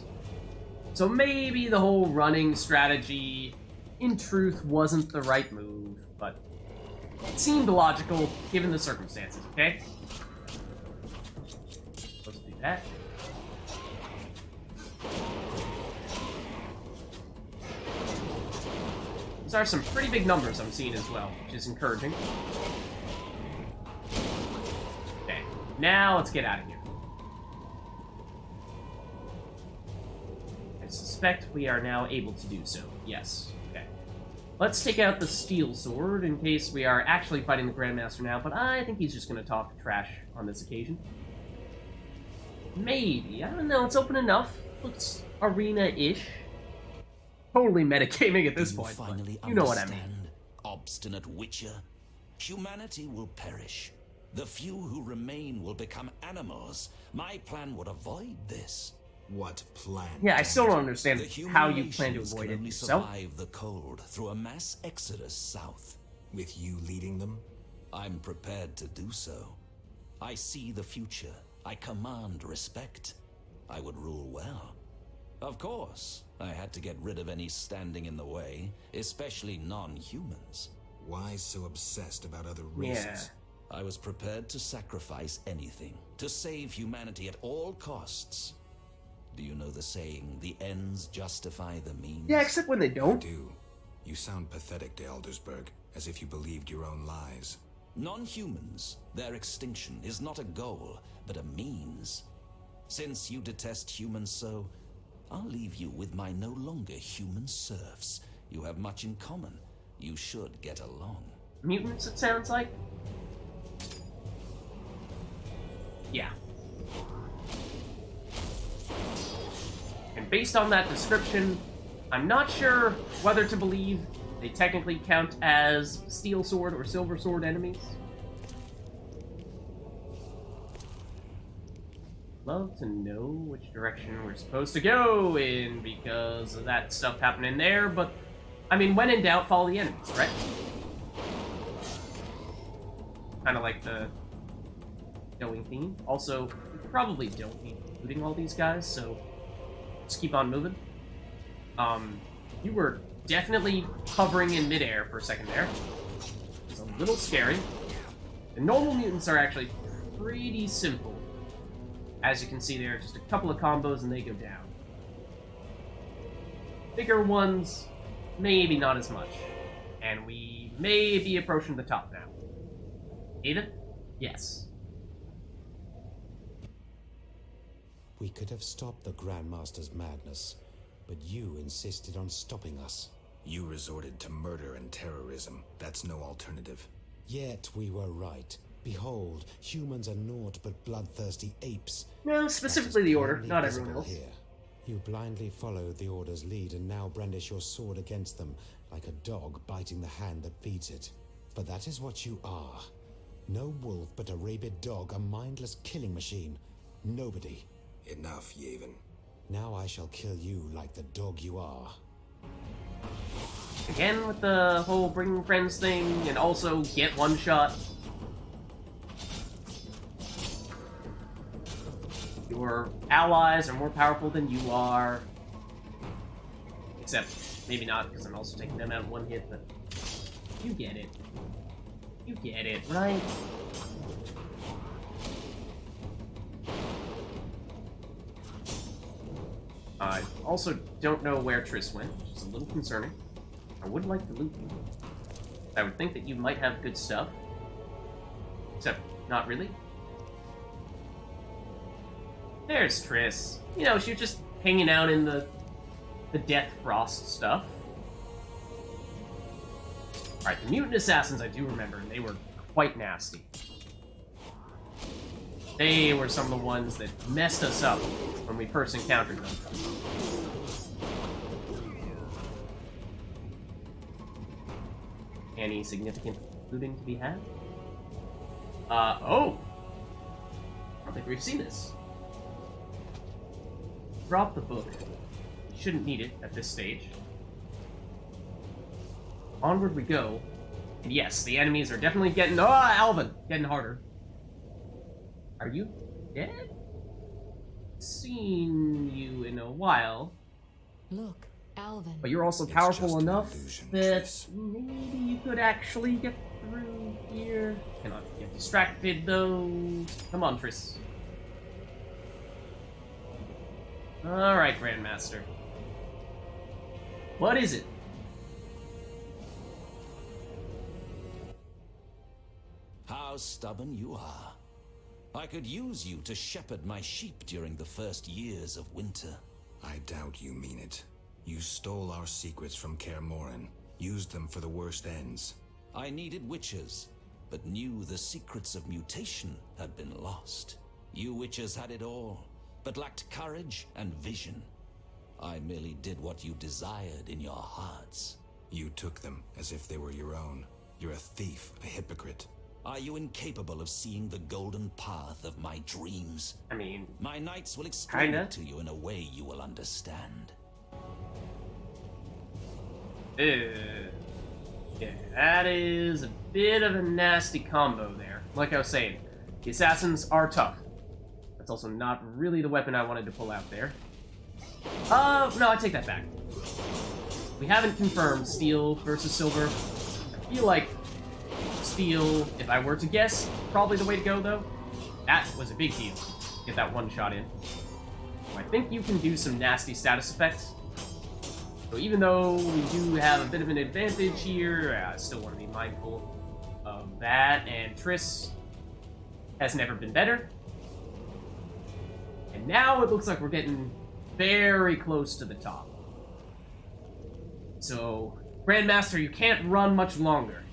So maybe the whole running strategy, in truth, wasn't the right move, but it seemed logical given the circumstances, okay? Let's do that. These are some pretty big numbers I'm seeing as well, which is encouraging. Okay, now let's get out of here. I suspect we are now able to do so. Yes. Okay. Let's take out the steel sword in case we are actually fighting the Grandmaster now, but I think he's just going to talk trash on this occasion. Maybe. I don't know. It's open enough. Looks arena-ish. Totally metagaming at this point. Finally, you know what I mean. Obstinate Witcher. Humanity will perish. The few who remain will become animals. My plan would avoid this. What plan? Yeah, I still don't understand how you plan to avoid it only yourself. Survive the cold through a mass exodus south. With you leading them? I'm prepared to do so. I see the future. I command respect. I would rule well. Of course, I had to get rid of any standing in the way, especially non-humans. Why so obsessed about other races? Yeah. I was prepared to sacrifice anything, to save humanity at all costs. Do you know the saying, the ends justify the means? Yeah, except when they don't. I do. You sound pathetic to Eldersburg, as if you believed your own lies. Non-humans, their extinction is not a goal, but a means. Since you detest humans so, I'll leave you with my no longer human serfs. You have much in common. You should get along. Mutants, it sounds like? Yeah. And based on that description, I'm not sure whether to believe they technically count as steel sword or silver sword enemies. Love to know which direction we're supposed to go in because of that stuff happening there, but I mean, when in doubt, follow the enemies, right? Kind of like the going theme. Also, we probably don't need looting all these guys, so let's keep on moving. You were definitely hovering in midair for a second there. It's a little scary. The normal mutants are actually pretty simple. As you can see there, just a couple of combos and they go down. Bigger ones, maybe not as much. And we may be approaching the top now. Ada? Yes. We could have stopped the Grandmaster's madness, but you insisted on stopping us. You resorted to murder and terrorism. That's no alternative. Yet we were right. Behold, humans are naught but bloodthirsty apes. No, specifically the Order, not everyone else. Here. You blindly followed the Order's lead and now brandish your sword against them, like a dog biting the hand that feeds it. For that is what you are. No wolf but a rabid dog, a mindless killing machine. Nobody. Enough, Yavin. Now I shall kill you like the dog you are. Again with the whole bringing friends thing, and also get one shot. Your allies are more powerful than you are. Except, maybe not, because I'm also taking them out in one hit, but you get it. You get it, right? I also don't know where Triss went, which is a little concerning. I would like to loot you. I would think that you might have good stuff. Except, not really. There's Triss. You know, she was just hanging out in the Death Frost stuff. Alright, the Mutant Assassins I do remember, and they were quite nasty. They were some of the ones that messed us up when we first encountered them. Any significant looting to be had? Oh! I don't think we've seen this. Drop the book. You shouldn't need it at this stage. Onward we go. And yes, the enemies are definitely getting... Oh, Alvin! Getting harder. Are you dead? Seen you in a while. Look, Alvin. But you're also powerful enough that maybe you could actually get through here. Cannot get distracted though. Come on, Triss. Alright, Grandmaster. What is it? How stubborn you are. I could use you to shepherd my sheep during the first years of winter. I doubt you mean it. You stole our secrets from Kaer Morhen, used them for the worst ends. I needed witches, but knew the secrets of mutation had been lost. You witches had it all, but lacked courage and vision. I merely did what you desired in your hearts. You took them as if they were your own. You're a thief, a hypocrite. Are you incapable of seeing the golden path of my dreams? I mean, my knights will explain it to you in a way you will understand. Yeah, that is a bit of a nasty combo there. Like I was saying, the assassins are tough. That's also not really the weapon I wanted to pull out there. No, I take that back. We haven't confirmed steel versus silver. I feel like steel, if I were to guess, probably the way to go, though. That was a big deal. Get that one shot in. I think you can do some nasty status effects. So even though we do have a bit of an advantage here, I still want to be mindful of that. And Triss has never been better. And now it looks like we're getting very close to the top. So, Grandmaster, you can't run much longer.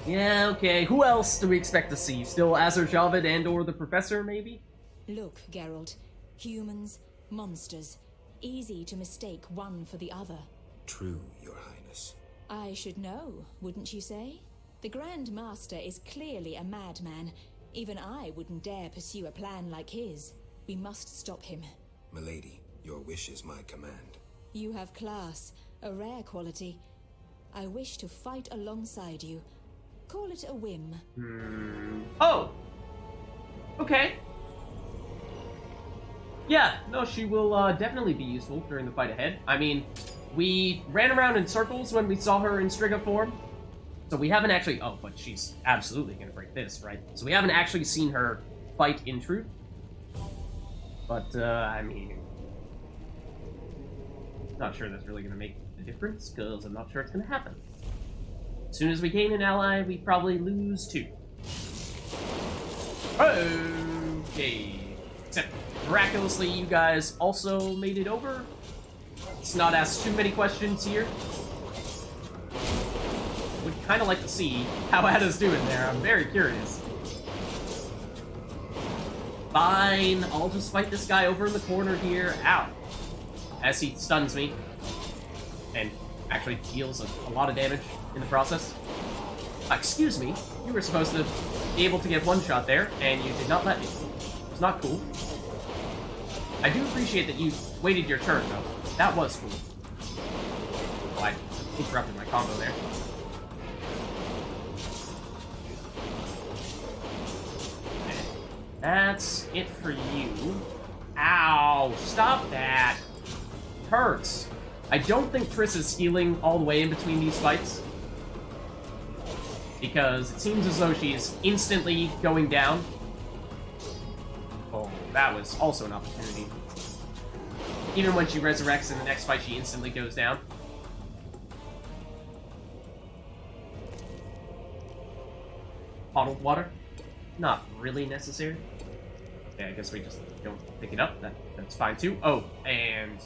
Yeah, okay. Who else do we expect to see? Still Azur Javid and or the Professor, maybe? Look, Geralt. Humans, monsters. Easy to mistake one for the other. True, Your Highness. I should know, wouldn't you say? The Grand Master is clearly a madman. Even I wouldn't dare pursue a plan like his. We must stop him. Milady, your wish is my command. You have class, a rare quality. I wish to fight alongside you. Call it a whim. Oh! Okay. Yeah, no, she will definitely be useful during the fight ahead. I mean, we ran around in circles when we saw her in Striga form. So we haven't actually... Oh, but she's absolutely going to break this, right? So we haven't actually seen her fight in truth. But, I mean... Not sure that's really going to make a difference, because I'm not sure it's going to happen. As soon as we gain an ally, we probably lose two. Okay. Except, miraculously, you guys also made it over. Let's not ask too many questions here. Would kind of like to see how Ada's doing there. I'm very curious. Fine, I'll just fight this guy over in the corner here. Ow. As he stuns me. And actually deals a lot of damage in the process. Excuse me, you were supposed to be able to get one shot there, and you did not let me. It's not cool. I do appreciate that you waited your turn, though. That was cool. Oh, I interrupted my combo there. That's it for you. Ow! Stop that! Hurts. I don't think Triss is healing all the way in between these fights. Because it seems as though she's instantly going down. Oh, that was also an opportunity. Even when she resurrects in the next fight, she instantly goes down. Bottled water? Not really necessary. Okay, I guess we just don't pick it up. That's fine too. Oh, and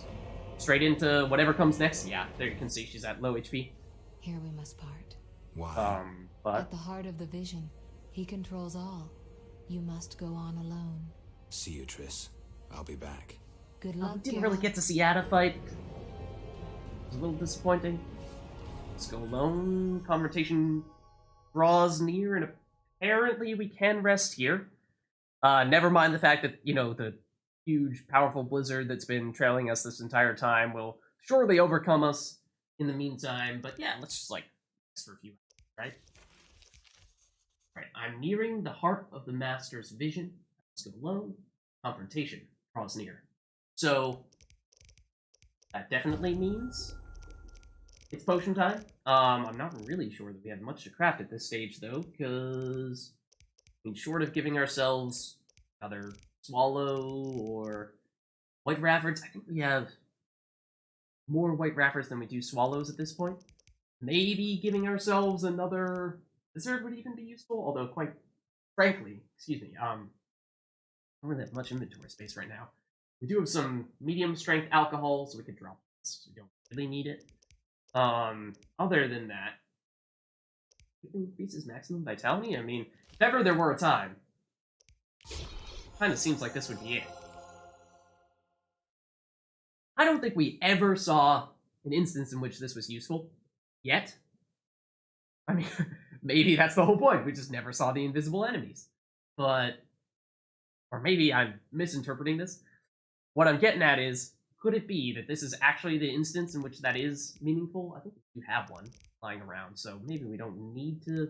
straight into whatever comes next. Yeah, there you can see she's at low HP. Here we must part. Why? But... At the heart of the vision, he controls all. You must go on alone. See you, Triss. I'll be back. Good luck, we didn't really get to see Ada fight. It's a little disappointing. Let's go alone. Confrontation draws near, and apparently we can rest here. Never mind the fact that, the huge, powerful blizzard that's been trailing us this entire time will surely overcome us in the meantime. But yeah, let's just, rest for a few hours, right? Alright, I'm nearing the heart of the Master's vision. Let's go alone. Confrontation draws near. So, that definitely means it's potion time. I'm not really sure that we have much to craft at this stage, though, because, short of giving ourselves another Swallow or White Raffords, I think we have more White Raffords than we do Swallows at this point. Maybe giving ourselves another Lizard would even be useful, although quite frankly, I don't really have much inventory space right now. We do have some medium strength alcohol, so we could drop this. We don't really need it. Other than that, it increases maximum vitality. I mean, if ever there were a time, kind of seems like this would be it. I don't think we ever saw an instance in which this was useful yet. I mean, maybe that's the whole point. We just never saw the invisible enemies. But, or maybe I'm misinterpreting this. What I'm getting at is, could it be that this is actually the instance in which that is meaningful? I think we do have one lying around, so maybe we don't need to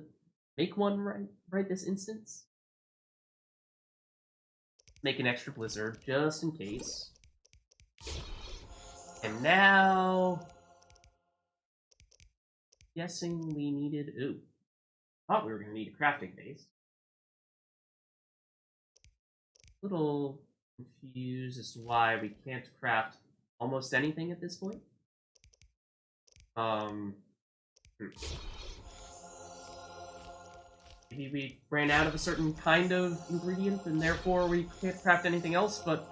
make one right this instance. Make an extra blizzard, just in case. And now... guessing we needed... Ooh. Thought we were going to need a crafting base. Little confused as to why we can't craft almost anything at this point. Maybe we ran out of a certain kind of ingredient, and therefore we can't craft anything else, but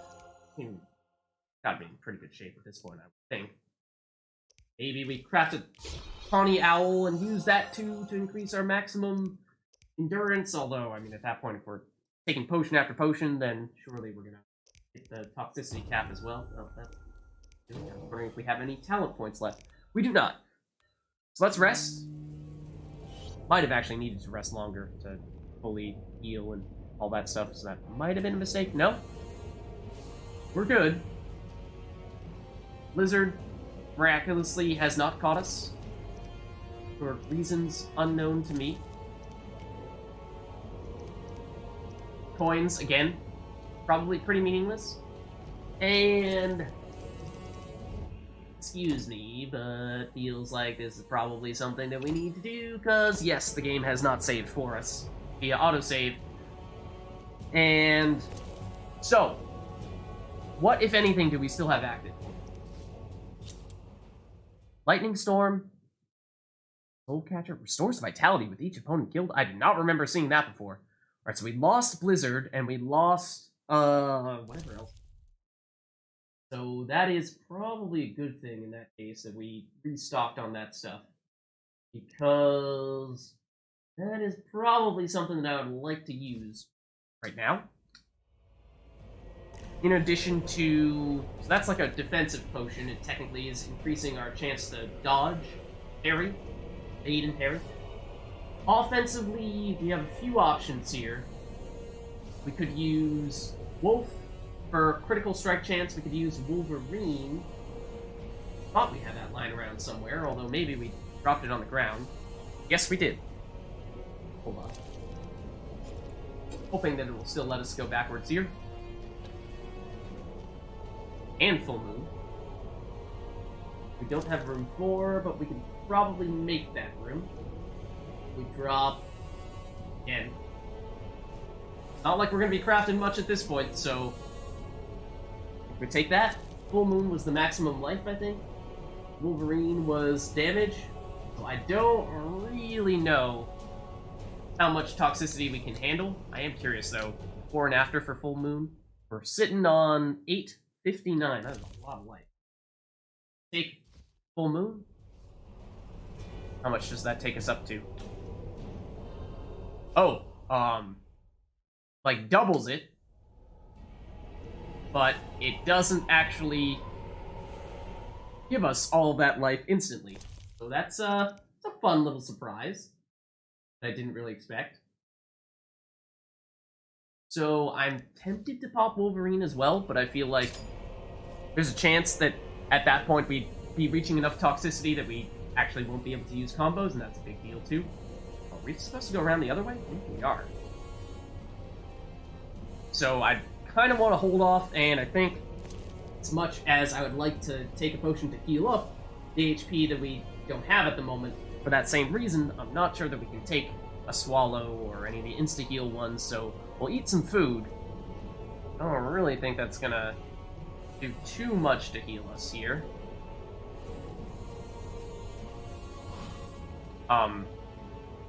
I mean, gotta be in pretty good shape at this point, I would think. Maybe we crafted Tawny Owl and use that to increase our maximum endurance, although, I mean, at that point, if we're taking potion after potion, then surely we're gonna hit the toxicity cap as well. Oh, that's... I'm wondering if we have any talent points left. We do not. So let's rest. Might have actually needed to rest longer to fully heal and all that stuff, so that might have been a mistake. No. We're good. Blizzard miraculously has not caught us, for reasons unknown to me. Coins, again, probably pretty meaningless. And... excuse me, but feels like this is probably something that we need to do, because yes, the game has not saved for us via autosave. And so, what, if anything, do we still have active? Lightning Storm, Soul Catcher, restores vitality with each opponent killed. I do not remember seeing that before. Alright, so we lost Blizzard, and we lost, whatever else. So that is probably a good thing in that case that we restocked on that stuff. Because that is probably something that I would like to use right now. In addition to... so that's like a defensive potion. It technically is increasing our chance to dodge, parry, aid and parry. Offensively, we have a few options here. We could use Wolf. For critical strike chance, we could use Wolverine. Thought we had that lying around somewhere, although maybe we dropped it on the ground. Yes, we did. Hold on. Hoping that it will still let us go backwards here. And Full Moon. We don't have room for, but we can probably make that room. We drop... again. Not like we're going to be crafting much at this point, so... if we take that, Full Moon was the maximum life, I think. Wolverine was damage. So I don't really know how much toxicity we can handle. I am curious, though. Before and after for Full Moon. We're sitting on 859. That is a lot of life. Take Full Moon. How much does that take us up to? Oh, like doubles it. But it doesn't actually give us all of that life instantly. So that's it's a fun little surprise that I didn't really expect. So I'm tempted to pop Wolverine as well, but I feel like there's a chance that at that point we'd be reaching enough toxicity that we actually won't be able to use combos, and that's a big deal too. Are we supposed to go around the other way? I think we are. So I kind of want to hold off, and I think as much as I would like to take a potion to heal up the HP that we don't have at the moment, for that same reason, I'm not sure that we can take a Swallow or any of the insta-heal ones, so we'll eat some food. I don't really think that's gonna do too much to heal us here.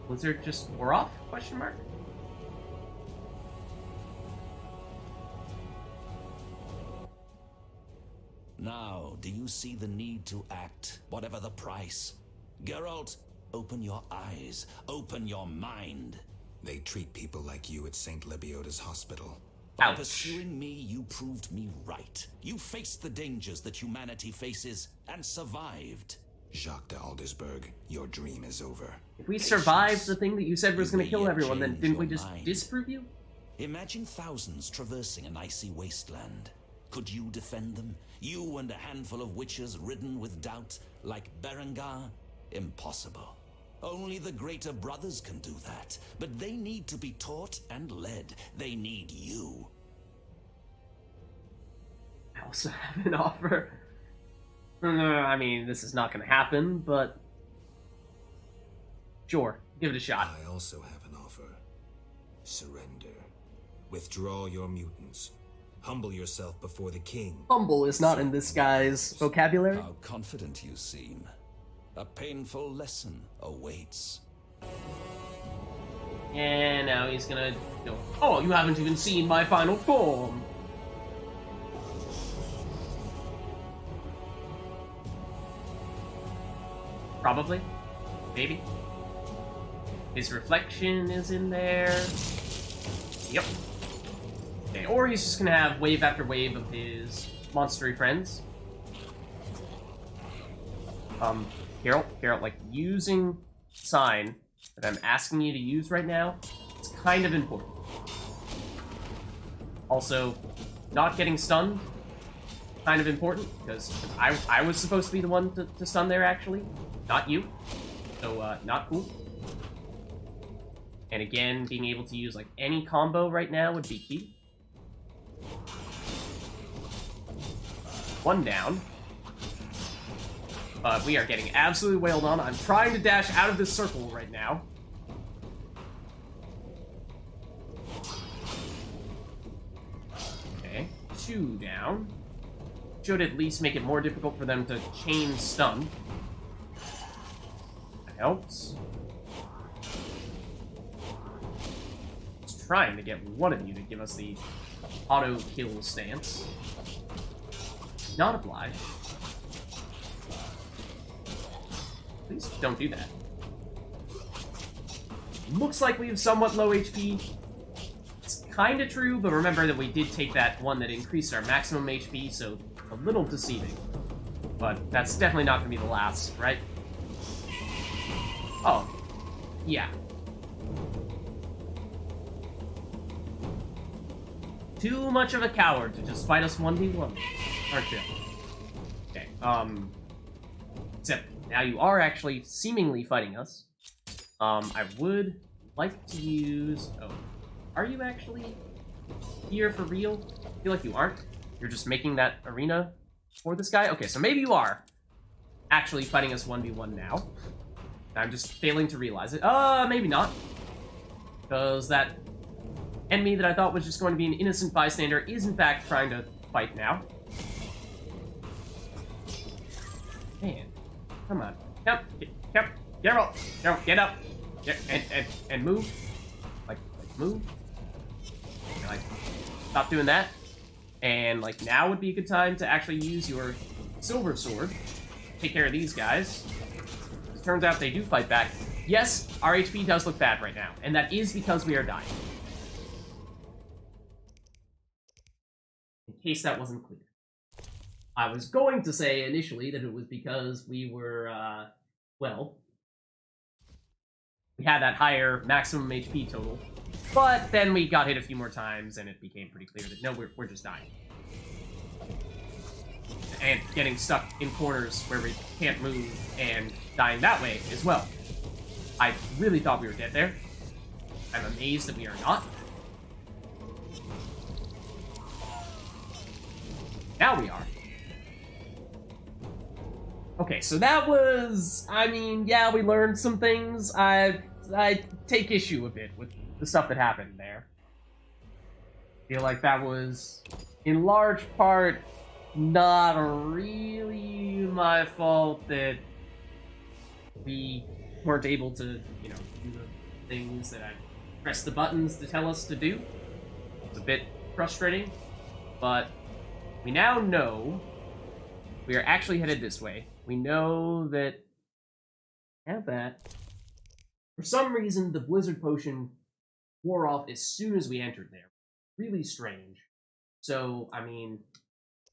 Blizzard just wore off? Question mark? Now, do you see the need to act, whatever the price? Geralt, open your eyes, open your mind. They treat people like you at St. Lebioda's hospital. By pursuing me, you proved me right. You faced the dangers that humanity faces and survived. Jacques de Aldersberg, your dream is over. If we survived the thing that you said was going to kill everyone, then didn't we just disprove you? Imagine thousands traversing an icy wasteland. Could you defend them? You and a handful of witches ridden with doubt, like Berengar? Impossible. Only the greater brothers can do that, but they need to be taught and led. They need you. I also have an offer. I mean, this is not going to happen, but sure, give it a shot. I also have an offer. Surrender. Withdraw your mutants. Humble yourself before the king. Humble is not in this guy's vocabulary. How confident you seem. A painful lesson awaits. And now he's gonna go, oh, you haven't even seen my final form. Probably. Maybe. His reflection is in there. Yep. Okay, or he's just gonna have wave after wave of his monstery friends. Geralt, like, using sign that I'm asking you to use right now, it's kind of important. Also, not getting stunned, kind of important, because I was supposed to be the one to stun there, actually, not you. So, not cool. And again, being able to use, like, any combo right now would be key. One down. But we are getting absolutely wailed on. I'm trying to dash out of this circle right now. Okay, 2 down. Should at least make it more difficult for them to chain stun. That helps. Just trying to get one of you to give us the auto kill stance. Not obliged. Please don't do that. Looks like we have somewhat low HP. It's kind of true, but remember that we did take that one that increased our maximum HP, so a little deceiving. But that's definitely not going to be the last, right? Oh. Yeah. Too much of a coward to just fight us 1v1, aren't you? Okay, except now you are actually seemingly fighting us. I would like to use... Oh, are you actually here for real? I feel like you aren't. You're just making that arena for this guy? Okay, so maybe you are actually fighting us 1v1 now. I'm just failing to realize it. Maybe not. Because that enemy that I thought was just going to be an innocent bystander is in fact trying to fight now. Man. Come on. Come, Geralt, get up. And move. Like move. And, like, stop doing that. And, like, now would be a good time to actually use your silver sword. Take care of these guys. It turns out they do fight back. Yes, our HP does look bad right now. And that is because we are dying. In case that wasn't clear. I was going to say initially that it was because we were, well, we had that higher maximum HP total, but then we got hit a few more times, and it became pretty clear that, no, we're just dying. And getting stuck in corners where we can't move, and dying that way as well. I really thought we were dead there. I'm amazed that we are not. Now we are. Okay, so that was... I mean, yeah, we learned some things. I take issue a bit with the stuff that happened there. I feel like that was, in large part, not really my fault that we weren't able to, you know, do the things that I pressed the buttons to tell us to do. It's a bit frustrating, but we now know we are actually headed this way. We know that have that. For some reason, the Blizzard Potion wore off as soon as we entered there. Really strange. So, I mean,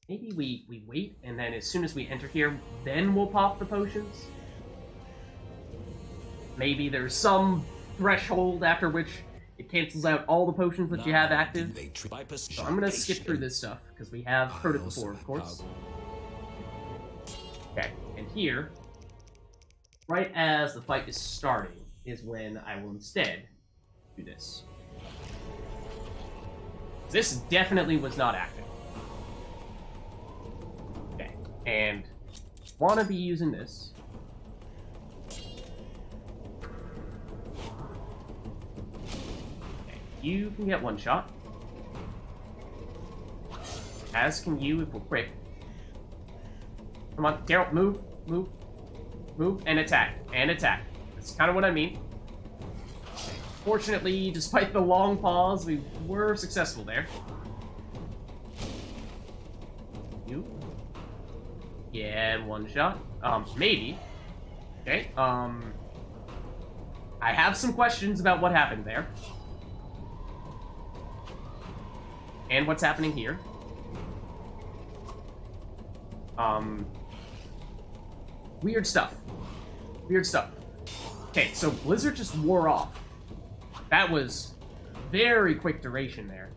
maybe we wait, and then as soon as we enter here, then we'll pop the potions? Maybe there's some threshold after which it cancels out all the potions that you have active. So I'm gonna skip through this stuff, because we have heard it before, of course. Okay, and here, right as the fight is starting, is when I will instead do this. This definitely was not active. Okay, and want to be using this. Okay, you can get one shot. As can you if we're quick. Come on, Geralt, move, move, move, and attack, and attack. That's kind of what I mean. Fortunately, despite the long pause, we were successful there. You. Yeah, and one shot. Maybe. Okay, I have some questions about what happened there. And what's happening here. Weird stuff. Weird stuff. Okay, so Blizzard just wore off. That was very quick duration there.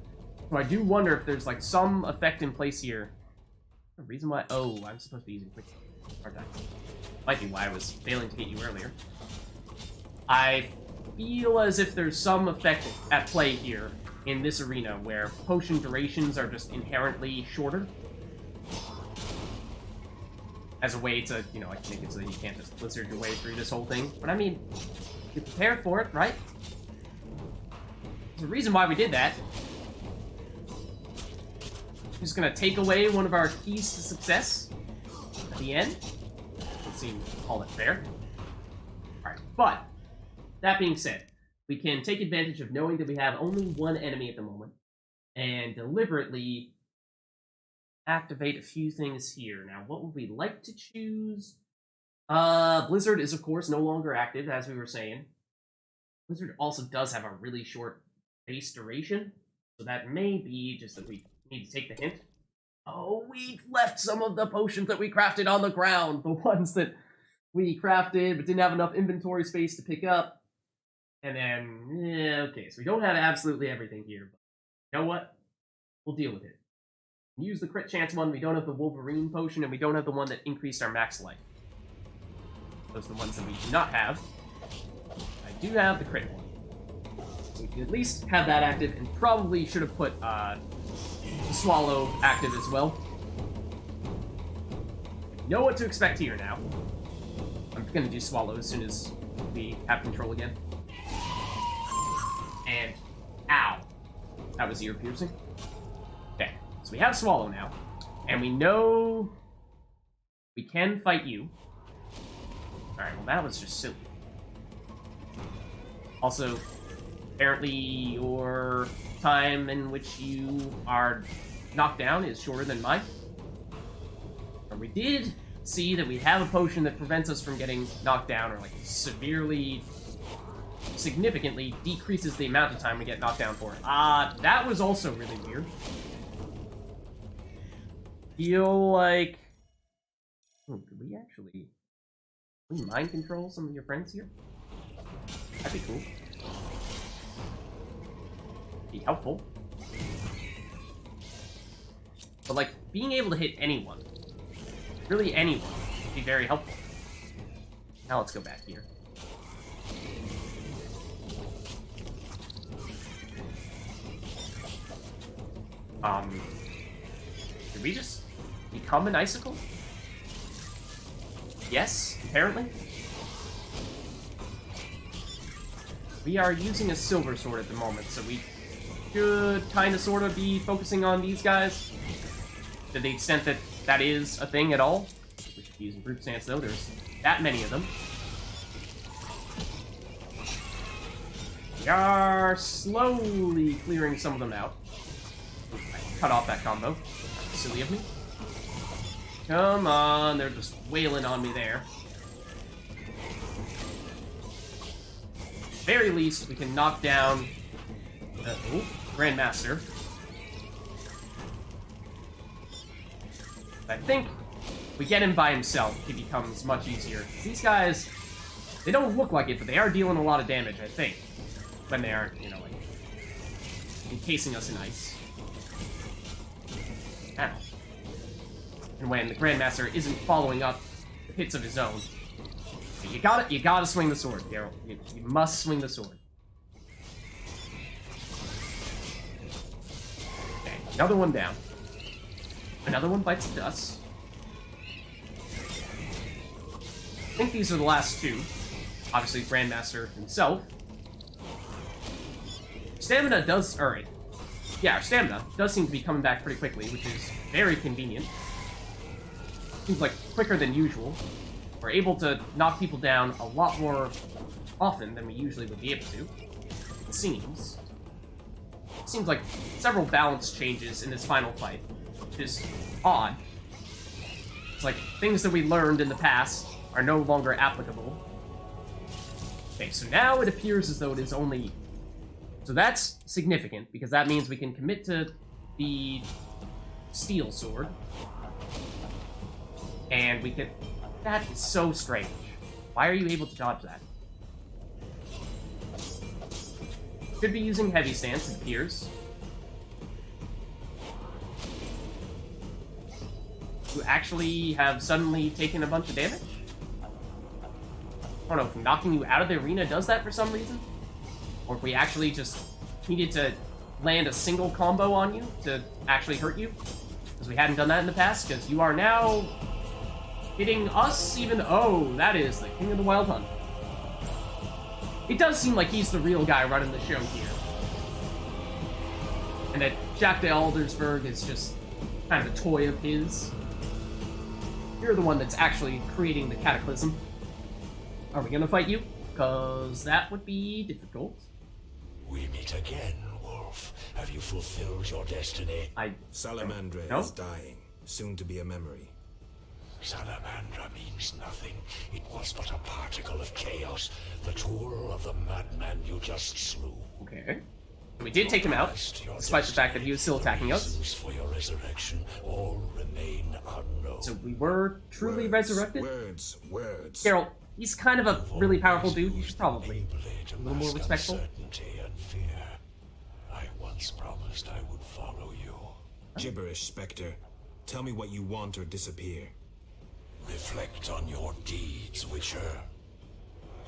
So I do wonder if there's like some effect in place here. The reason why... Oh, I'm supposed to be using quick, aren't I? Might be why I was failing to hit you earlier. I feel as if there's some effect at play here in this arena where potion durations are just inherently shorter. As a way to, you know, like make it so that you can't just blizzard your way through this whole thing. But I mean, you're prepared for it, right? There's a reason why we did that. Just gonna take away one of our keys to success at the end. Let's see, call it fair. Alright, but that being said, we can take advantage of knowing that we have only one enemy at the moment and deliberately activate a few things here. Now, what would we like to choose? Blizzard is, of course, no longer active, as we were saying. Blizzard also does have a really short base duration, so that may be just that we need to take the hint. Oh, we left some of the potions that we crafted on the ground, the ones that we crafted but didn't have enough inventory space to pick up. And then, yeah, okay, so we don't have absolutely everything here, but you know what? We'll deal with it. Use the crit chance one, we don't have the Wolverine potion, and we don't have the one that increased our max life. Those are the ones that we do not have. I do have the crit one. So we can at least have that active, and probably should have put the Swallow active as well. Know what to expect here now. I'm gonna do Swallow as soon as we have control again. And, ow. That was ear piercing. Okay. So we have Swallow now, and we know we can fight you. Alright, well that was just silly. Also, apparently your time in which you are knocked down is shorter than mine. And we did see that we have a potion that prevents us from getting knocked down, or like significantly decreases the amount of time we get knocked down for. That was also really weird. feel like... Oh, could we actually... Can we mind control some of your friends here? That'd be cool. Be helpful. But, like, being able to hit anyone, really anyone, would be very helpful. Now let's go back here. Did we just become an icicle? Yes, apparently. We are using a silver sword at the moment, so we should kind of sort of be focusing on these guys. To the extent that that is a thing at all. We should be using brute stance though, there's that many of them. We are slowly clearing some of them out. I cut off that combo. Silly of me. Come on, they're just wailing on me there. Very least, we can knock down the Grandmaster. I think we get him by himself, he becomes much easier. These guys, they don't look like it, but they are dealing a lot of damage, I think. When they aren't, you know, like, encasing us in ice. Ow. And when the Grandmaster isn't following up the hits of his own. You gotta swing the sword, Geralt. You must swing the sword. Okay, another one down. Another one bites the dust. I think these are the last two. Obviously, Grandmaster himself. Stamina does... Alright. Yeah, our stamina does seem to be coming back pretty quickly, which is very convenient. Seems like quicker than usual. We're able to knock people down a lot more often than we usually would be able to. It seems. It seems like several balance changes in this final fight, which is odd. It's like things that we learned in the past are no longer applicable. Okay, so now it appears as though it is only... So that's significant, because that means we can commit to the steel sword. And we could... That is so strange. Why are you able to dodge that? Should be using heavy stance, it appears. You actually have suddenly taken a bunch of damage? I don't know if knocking you out of the arena does that for some reason? Or if we actually just needed to land a single combo on you to actually hurt you. Because we hadn't done that in the past, because you are now hitting us even... Oh, that is the King of the Wild Hunt. It does seem like he's the real guy running the show here. And that Jack de Aldersberg is just kind of a toy of his. You're the one that's actually creating the cataclysm. Are we gonna fight you? Because that would be difficult. We meet again, Wolf. Have you fulfilled your destiny? Salamandra is dying, soon to be a memory. Salamandra means nothing. It was but a particle of chaos, the tool of the madman you just slew. Okay. We did take him out, despite the fact that he was still attacking us. For your resurrection all remain unknown. So we were truly resurrected? Words. Geralt, he's kind of a really powerful dude. You should probably be a little more respectful. I once promised I would follow you. Gibberish, Spectre. Tell me what you want or disappear. Reflect on your deeds, Witcher.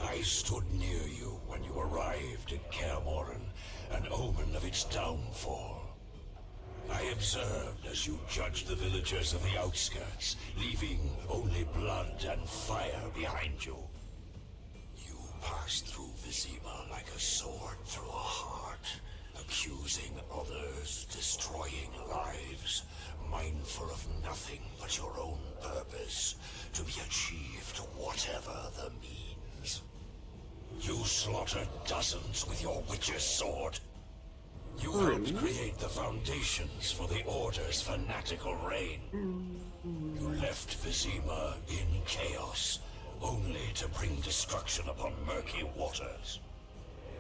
I stood near you when you arrived at Kaer Morhen, an omen of its downfall. I observed as you judged the villagers of the outskirts, leaving only blood and fire behind you. You passed through Vizima like a sword through a heart, accusing others, destroying lives, mindful of nothing but your own purpose, to be achieved whatever the means. You slaughtered dozens with your witch's sword. You helped create the foundations for the Order's fanatical reign. You left Vizima in chaos, only to bring destruction upon murky waters.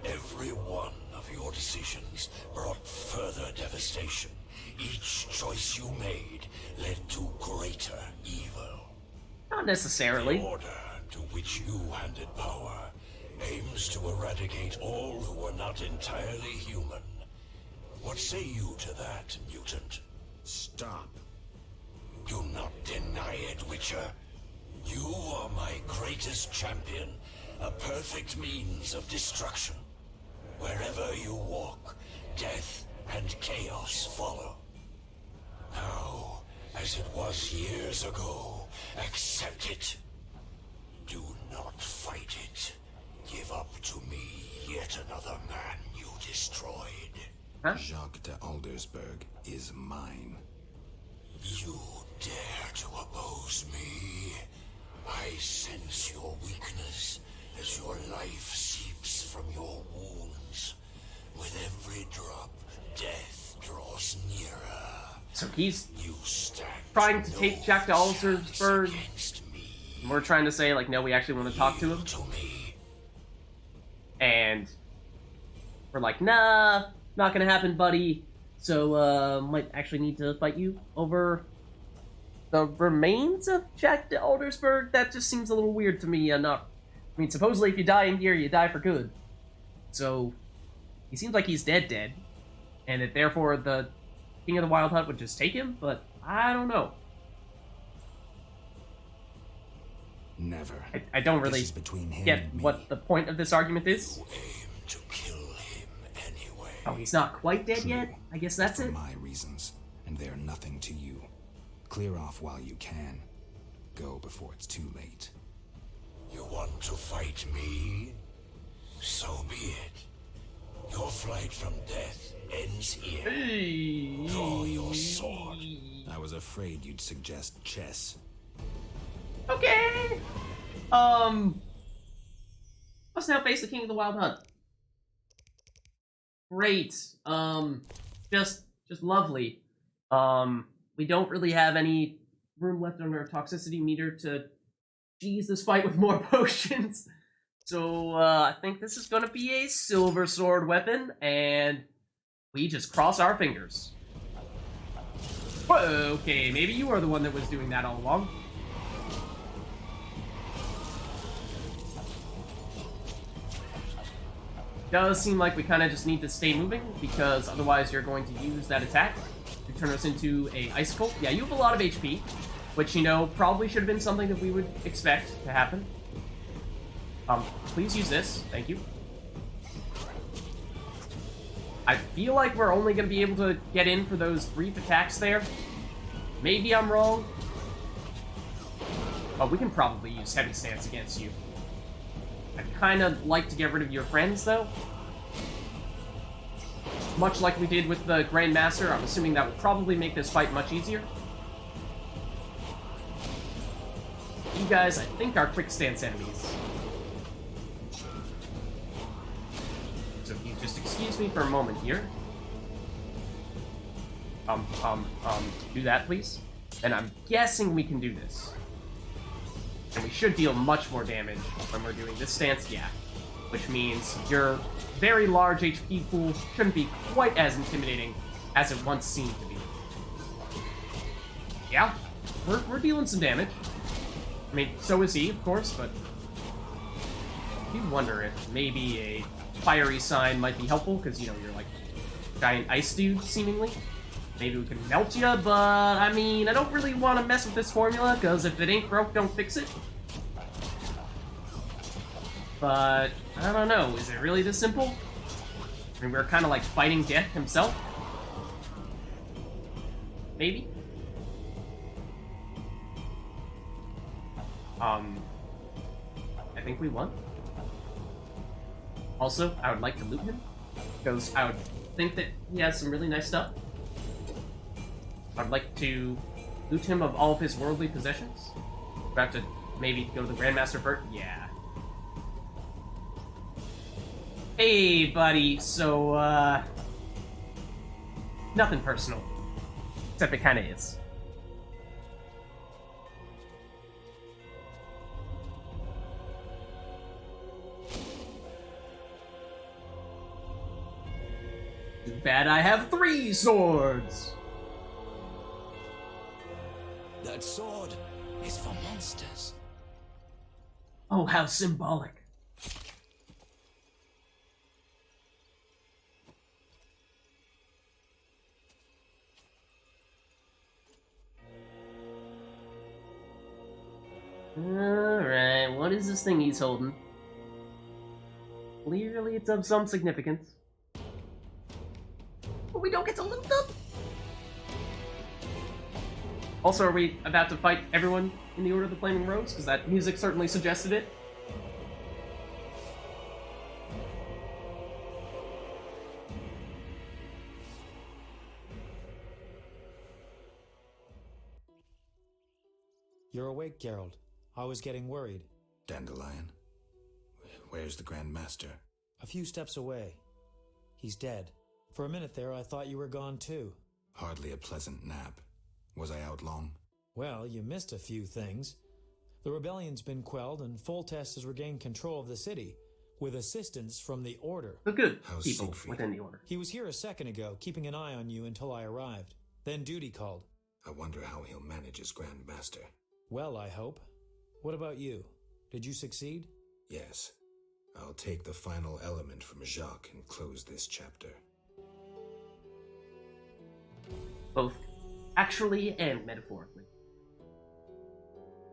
Every one of your decisions brought further devastation, Each choice you made led to greater evil. Not necessarily. The order to which you handed power aims to eradicate all who are not entirely human. What say you to that, mutant? Stop. Do not deny it, Witcher. You are my greatest champion, a perfect means of destruction. Wherever you walk, death and chaos follow. Now, as it was years ago, accept it. Do not fight it. Give up to me yet another man you destroyed. Huh? Jacques de Aldersberg is mine. You dare to oppose me? I sense your weakness as your life seeps from your wounds. With every drop, death draws nearer. So he's You stand trying to no take Jack to Aldersberg. against me. And we're trying to say, like, no, we actually want to talk to him. To me. And we're like, nah, not gonna happen, buddy. So, might actually need to fight you over the remains of Jack de Aldersberg. That just seems a little weird to me. I mean, supposedly if you die in here, you die for good. So, he seems like he's dead. And that therefore the King of the Wild Hunt would just take him, but I don't know. Never. I don't really This is between him get and me. what the point of this argument is. You aim to kill him anyway. Oh, he's not quite dead True. yet? I guess that's For it. my reasons, and they're nothing to you. Clear off while you can. Go before it's too late. You want to fight me? So be it. Your flight from death ends here. Draw your sword. I was afraid you'd suggest chess. Okay. Let's now face the King of the Wild Hunt. Great. Just lovely. We don't really have any room left on our toxicity meter to cheese this fight with more potions. So, I think this is gonna be a silver sword weapon, and we just cross our fingers. Okay, maybe you are the one that was doing that all along. Does seem like we kind of just need to stay moving, because otherwise you're going to use that attack to turn us into a icicle. Yeah, you have a lot of HP, which, you know, probably should have been something that we would expect to happen. Please use this. Thank you. I feel like we're only going to be able to get in for those brief attacks there. Maybe I'm wrong. But we can probably use Heavy Stance against you. I'd kind of like to get rid of your friends, though. Much like we did with the Grandmaster, I'm assuming that would probably make this fight much easier. You guys, I think, are quick stance enemies. So if you just excuse me for a moment here. Do that, please. And I'm guessing we can do this. And we should deal much more damage when we're doing this stance, yeah. Which means your very large HP pool shouldn't be quite as intimidating as it once seemed to be. Yeah, we're dealing some damage. I mean, so is he, of course, but I do wonder if maybe a fiery sign might be helpful, because, you know, you're like a giant ice dude, seemingly. Maybe we can melt you, but, I mean, I don't really want to mess with this formula, because if it ain't broke, don't fix it. But, I don't know, is it really this simple? I mean, we're kind of like fighting death himself? Maybe? I think we won. Also, I would like to loot him, because I would think that he has some really nice stuff. I'd like to loot him of all of his worldly possessions. Do I have to maybe go to the Grandmaster first? Yeah. Hey, buddy, so, nothing personal. Except it kinda is. Too bad I have 3 swords! That sword is for monsters. Oh, how symbolic. Alright, what is this thing he's holding? Clearly it's of some significance. But we don't get to loot them! Also, are we about to fight everyone in the Order of the Flaming Rose? Because that music certainly suggested it. You're awake, Geralt. I was getting worried. Dandelion? Where's the Grand Master? A few steps away. He's dead. For a minute there, I thought you were gone too. Hardly a pleasant nap. Was I out long? Well, you missed a few things. The rebellion's been quelled, and Foltest has regained control of the city, with assistance from the Order. The good How's people Siegfried? within the Order. He was here a second ago, keeping an eye on you until I arrived. Then duty called. I wonder how he'll manage as Grand Master. Well, I hope. What about you? Did you succeed? Yes. I'll take the final element from Jacques and close this chapter. Both actually and metaphorically.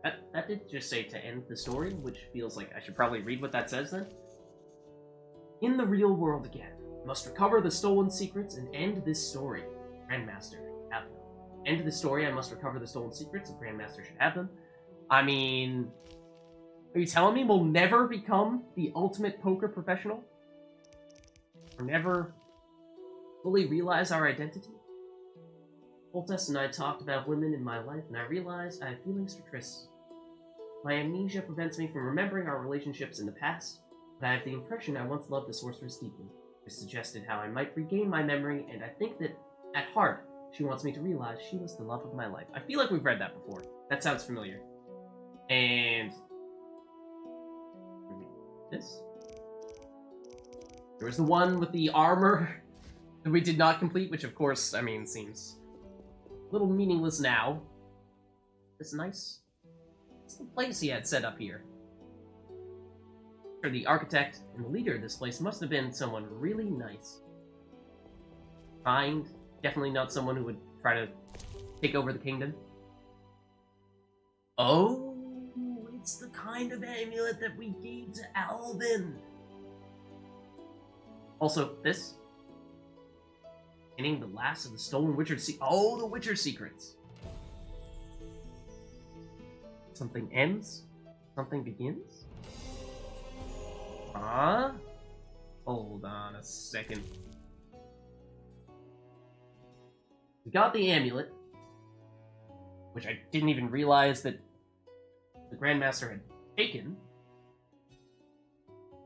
That did just say to end the story, which feels like I should probably read what that says then. In the real world again. Must recover the stolen secrets and end this story. Grandmaster, have them. End the story, I must recover the stolen secrets, and Grandmaster should have them. I mean, are you telling me we'll never become the ultimate poker professional? Or never fully realize our identity? Foltest and I talked about women in my life, and I realized I have feelings for Triss. My amnesia prevents me from remembering our relationships in the past, but I have the impression I once loved the sorceress deeply. Triss suggested how I might regain my memory, and I think that, at heart, she wants me to realize she was the love of my life. I feel like we've read that before. That sounds familiar. And... this? There was the one with the armor that we did not complete, which of course, I mean, seems a little meaningless now. It's nice. It's the place he had set up here. The architect and the leader of this place must have been someone really nice. Kind. Definitely not someone who would try to take over the kingdom. Oh, it's the kind of amulet that we gave to Alvin. Also, this. Getting the last of the stolen Witcher the Witcher secrets. Something ends, something begins. Huh? Hold on a second. We got the amulet, which I didn't even realize that the Grandmaster had taken.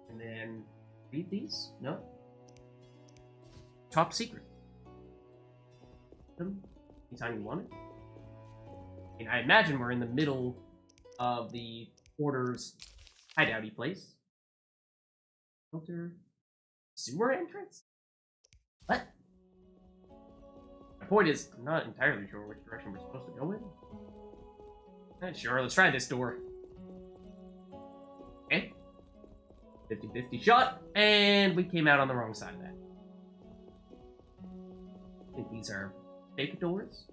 And then read these? No. Top secret. Anytime you want it. And I imagine we're in the middle of the Order's hideouty place. Filter. Sewer entrance? What? My point is, I'm not entirely sure which direction we're supposed to go in. Alright, sure, let's try this door. Okay. 50-50 shot, and we came out on the wrong side of that. I think these are fake doors.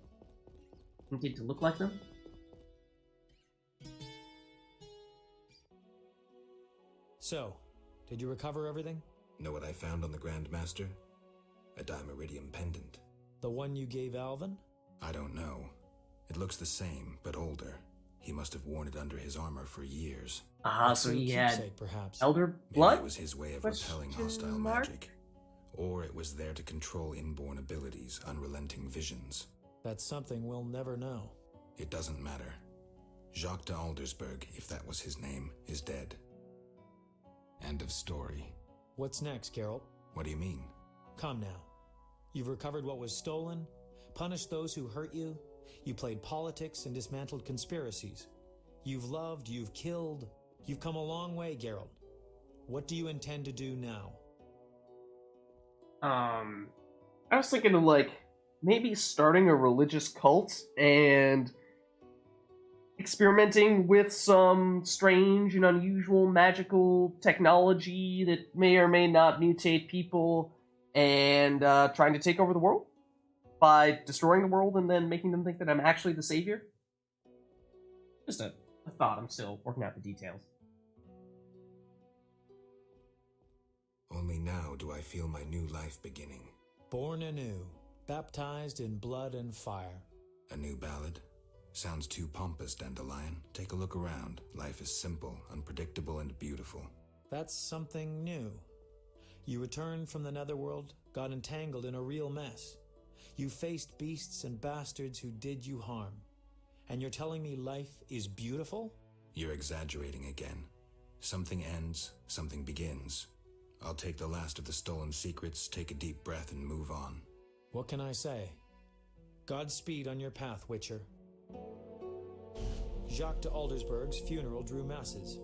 Intended to look like them. So, did you recover everything? Know what I found on the Grand Master? A Dimeridium pendant. The one you gave Alvin? I don't know. It looks the same, but older. He must have worn it under his armor for years. Ah, so he had Keepsake, perhaps. Elder Blood? Maybe it was his way of repelling hostile magic. Or it was there to control inborn abilities, unrelenting visions. That's something we'll never know. It doesn't matter. Jacques de Aldersberg, if that was his name, is dead. End of story. What's next, Geralt? What do you mean? Come now. You've recovered what was stolen, punished those who hurt you, you played politics and dismantled conspiracies. You've loved, you've killed, you've come a long way, Geralt. What do you intend to do now? I was thinking of, like, maybe starting a religious cult and experimenting with some strange and unusual magical technology that may or may not mutate people, and trying to take over the world by destroying the world and then making them think that I'm actually the savior. Just a thought. I'm still working out the details. Only now do I feel my new life beginning. Born anew, baptized in blood and fire. A new ballad? Sounds too pompous, Dandelion. Take a look around. Life is simple, unpredictable, and beautiful. That's something new. You returned from the netherworld, got entangled in a real mess. You faced beasts and bastards who did you harm. And you're telling me life is beautiful? You're exaggerating again. Something ends, something begins. I'll take the last of the stolen secrets, take a deep breath, and move on. What can I say? Godspeed on your path, Witcher. Jacques de Aldersberg's funeral drew masses.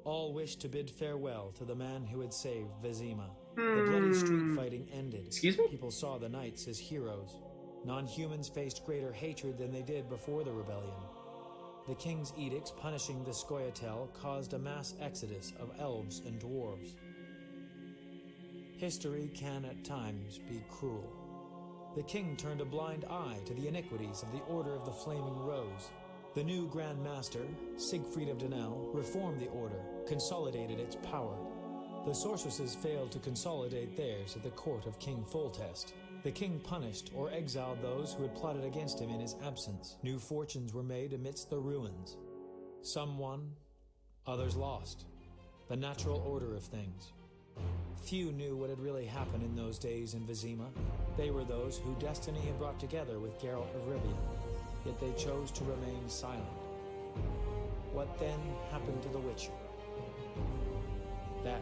All wished to bid farewell to the man who had saved Vizima. The bloody street fighting ended. Excuse me? People saw the knights as heroes. Non-humans faced greater hatred than they did before the rebellion. The king's edicts punishing the Scoia'tael caused a mass exodus of elves and dwarves. History can at times be cruel. The king turned a blind eye to the iniquities of the Order of the Flaming Rose. The new Grand Master, Siegfried of Dunel, reformed the order, consolidated its power. The sorceresses failed to consolidate theirs at the court of King Foltest. The king punished or exiled those who had plotted against him in his absence. New fortunes were made amidst the ruins. Some won, others lost. The natural order of things. Few knew what had really happened in those days in Vizima. They were those who destiny had brought together with Geralt of Rivia, yet they chose to remain silent. What then happened to the Witcher? That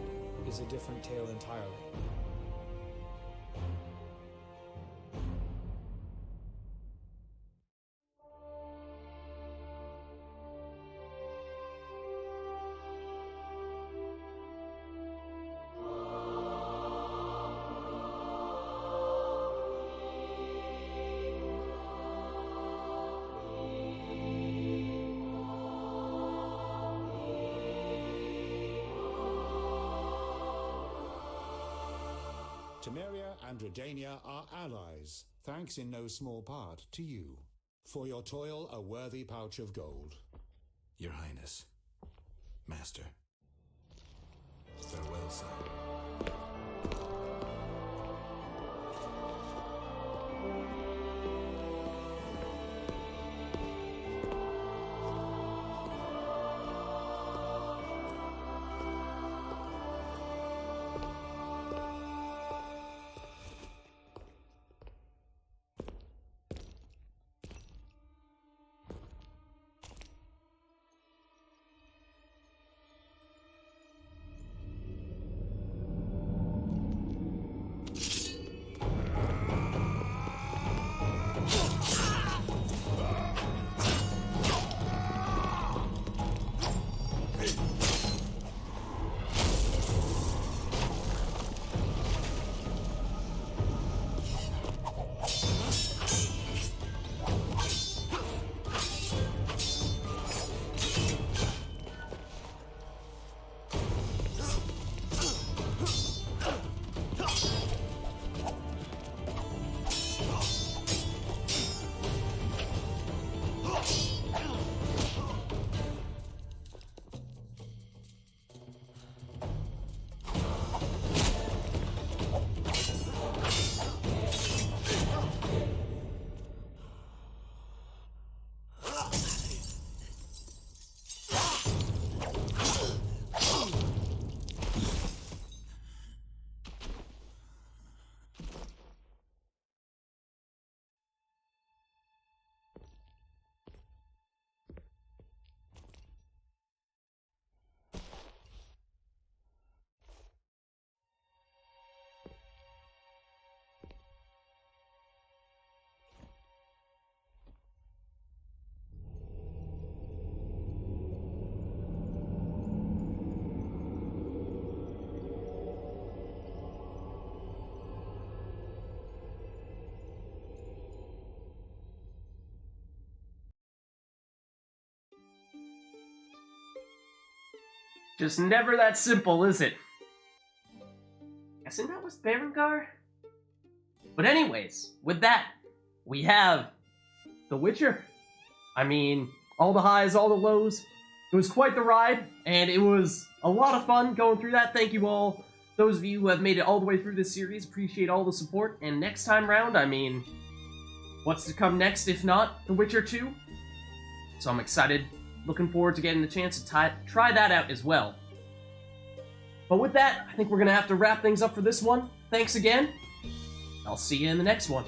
is a different tale entirely. Temeria and Redania are allies, thanks in no small part to you. For your toil, a worthy pouch of gold. Your Highness. Master. Farewell, sire. Just never that simple, is it? Guessing that was Berengar? But anyways, with that, we have The Witcher. I mean, all the highs, all the lows. It was quite the ride, and it was a lot of fun going through that. Thank you all, those of you who have made it all the way through this series. Appreciate all the support, and next time round, I mean, what's to come next if not The Witcher 2? So I'm excited, looking forward to getting the chance to try that out as well. But with that, I think we're going to have to wrap things up for this one. Thanks again. I'll see you in the next one.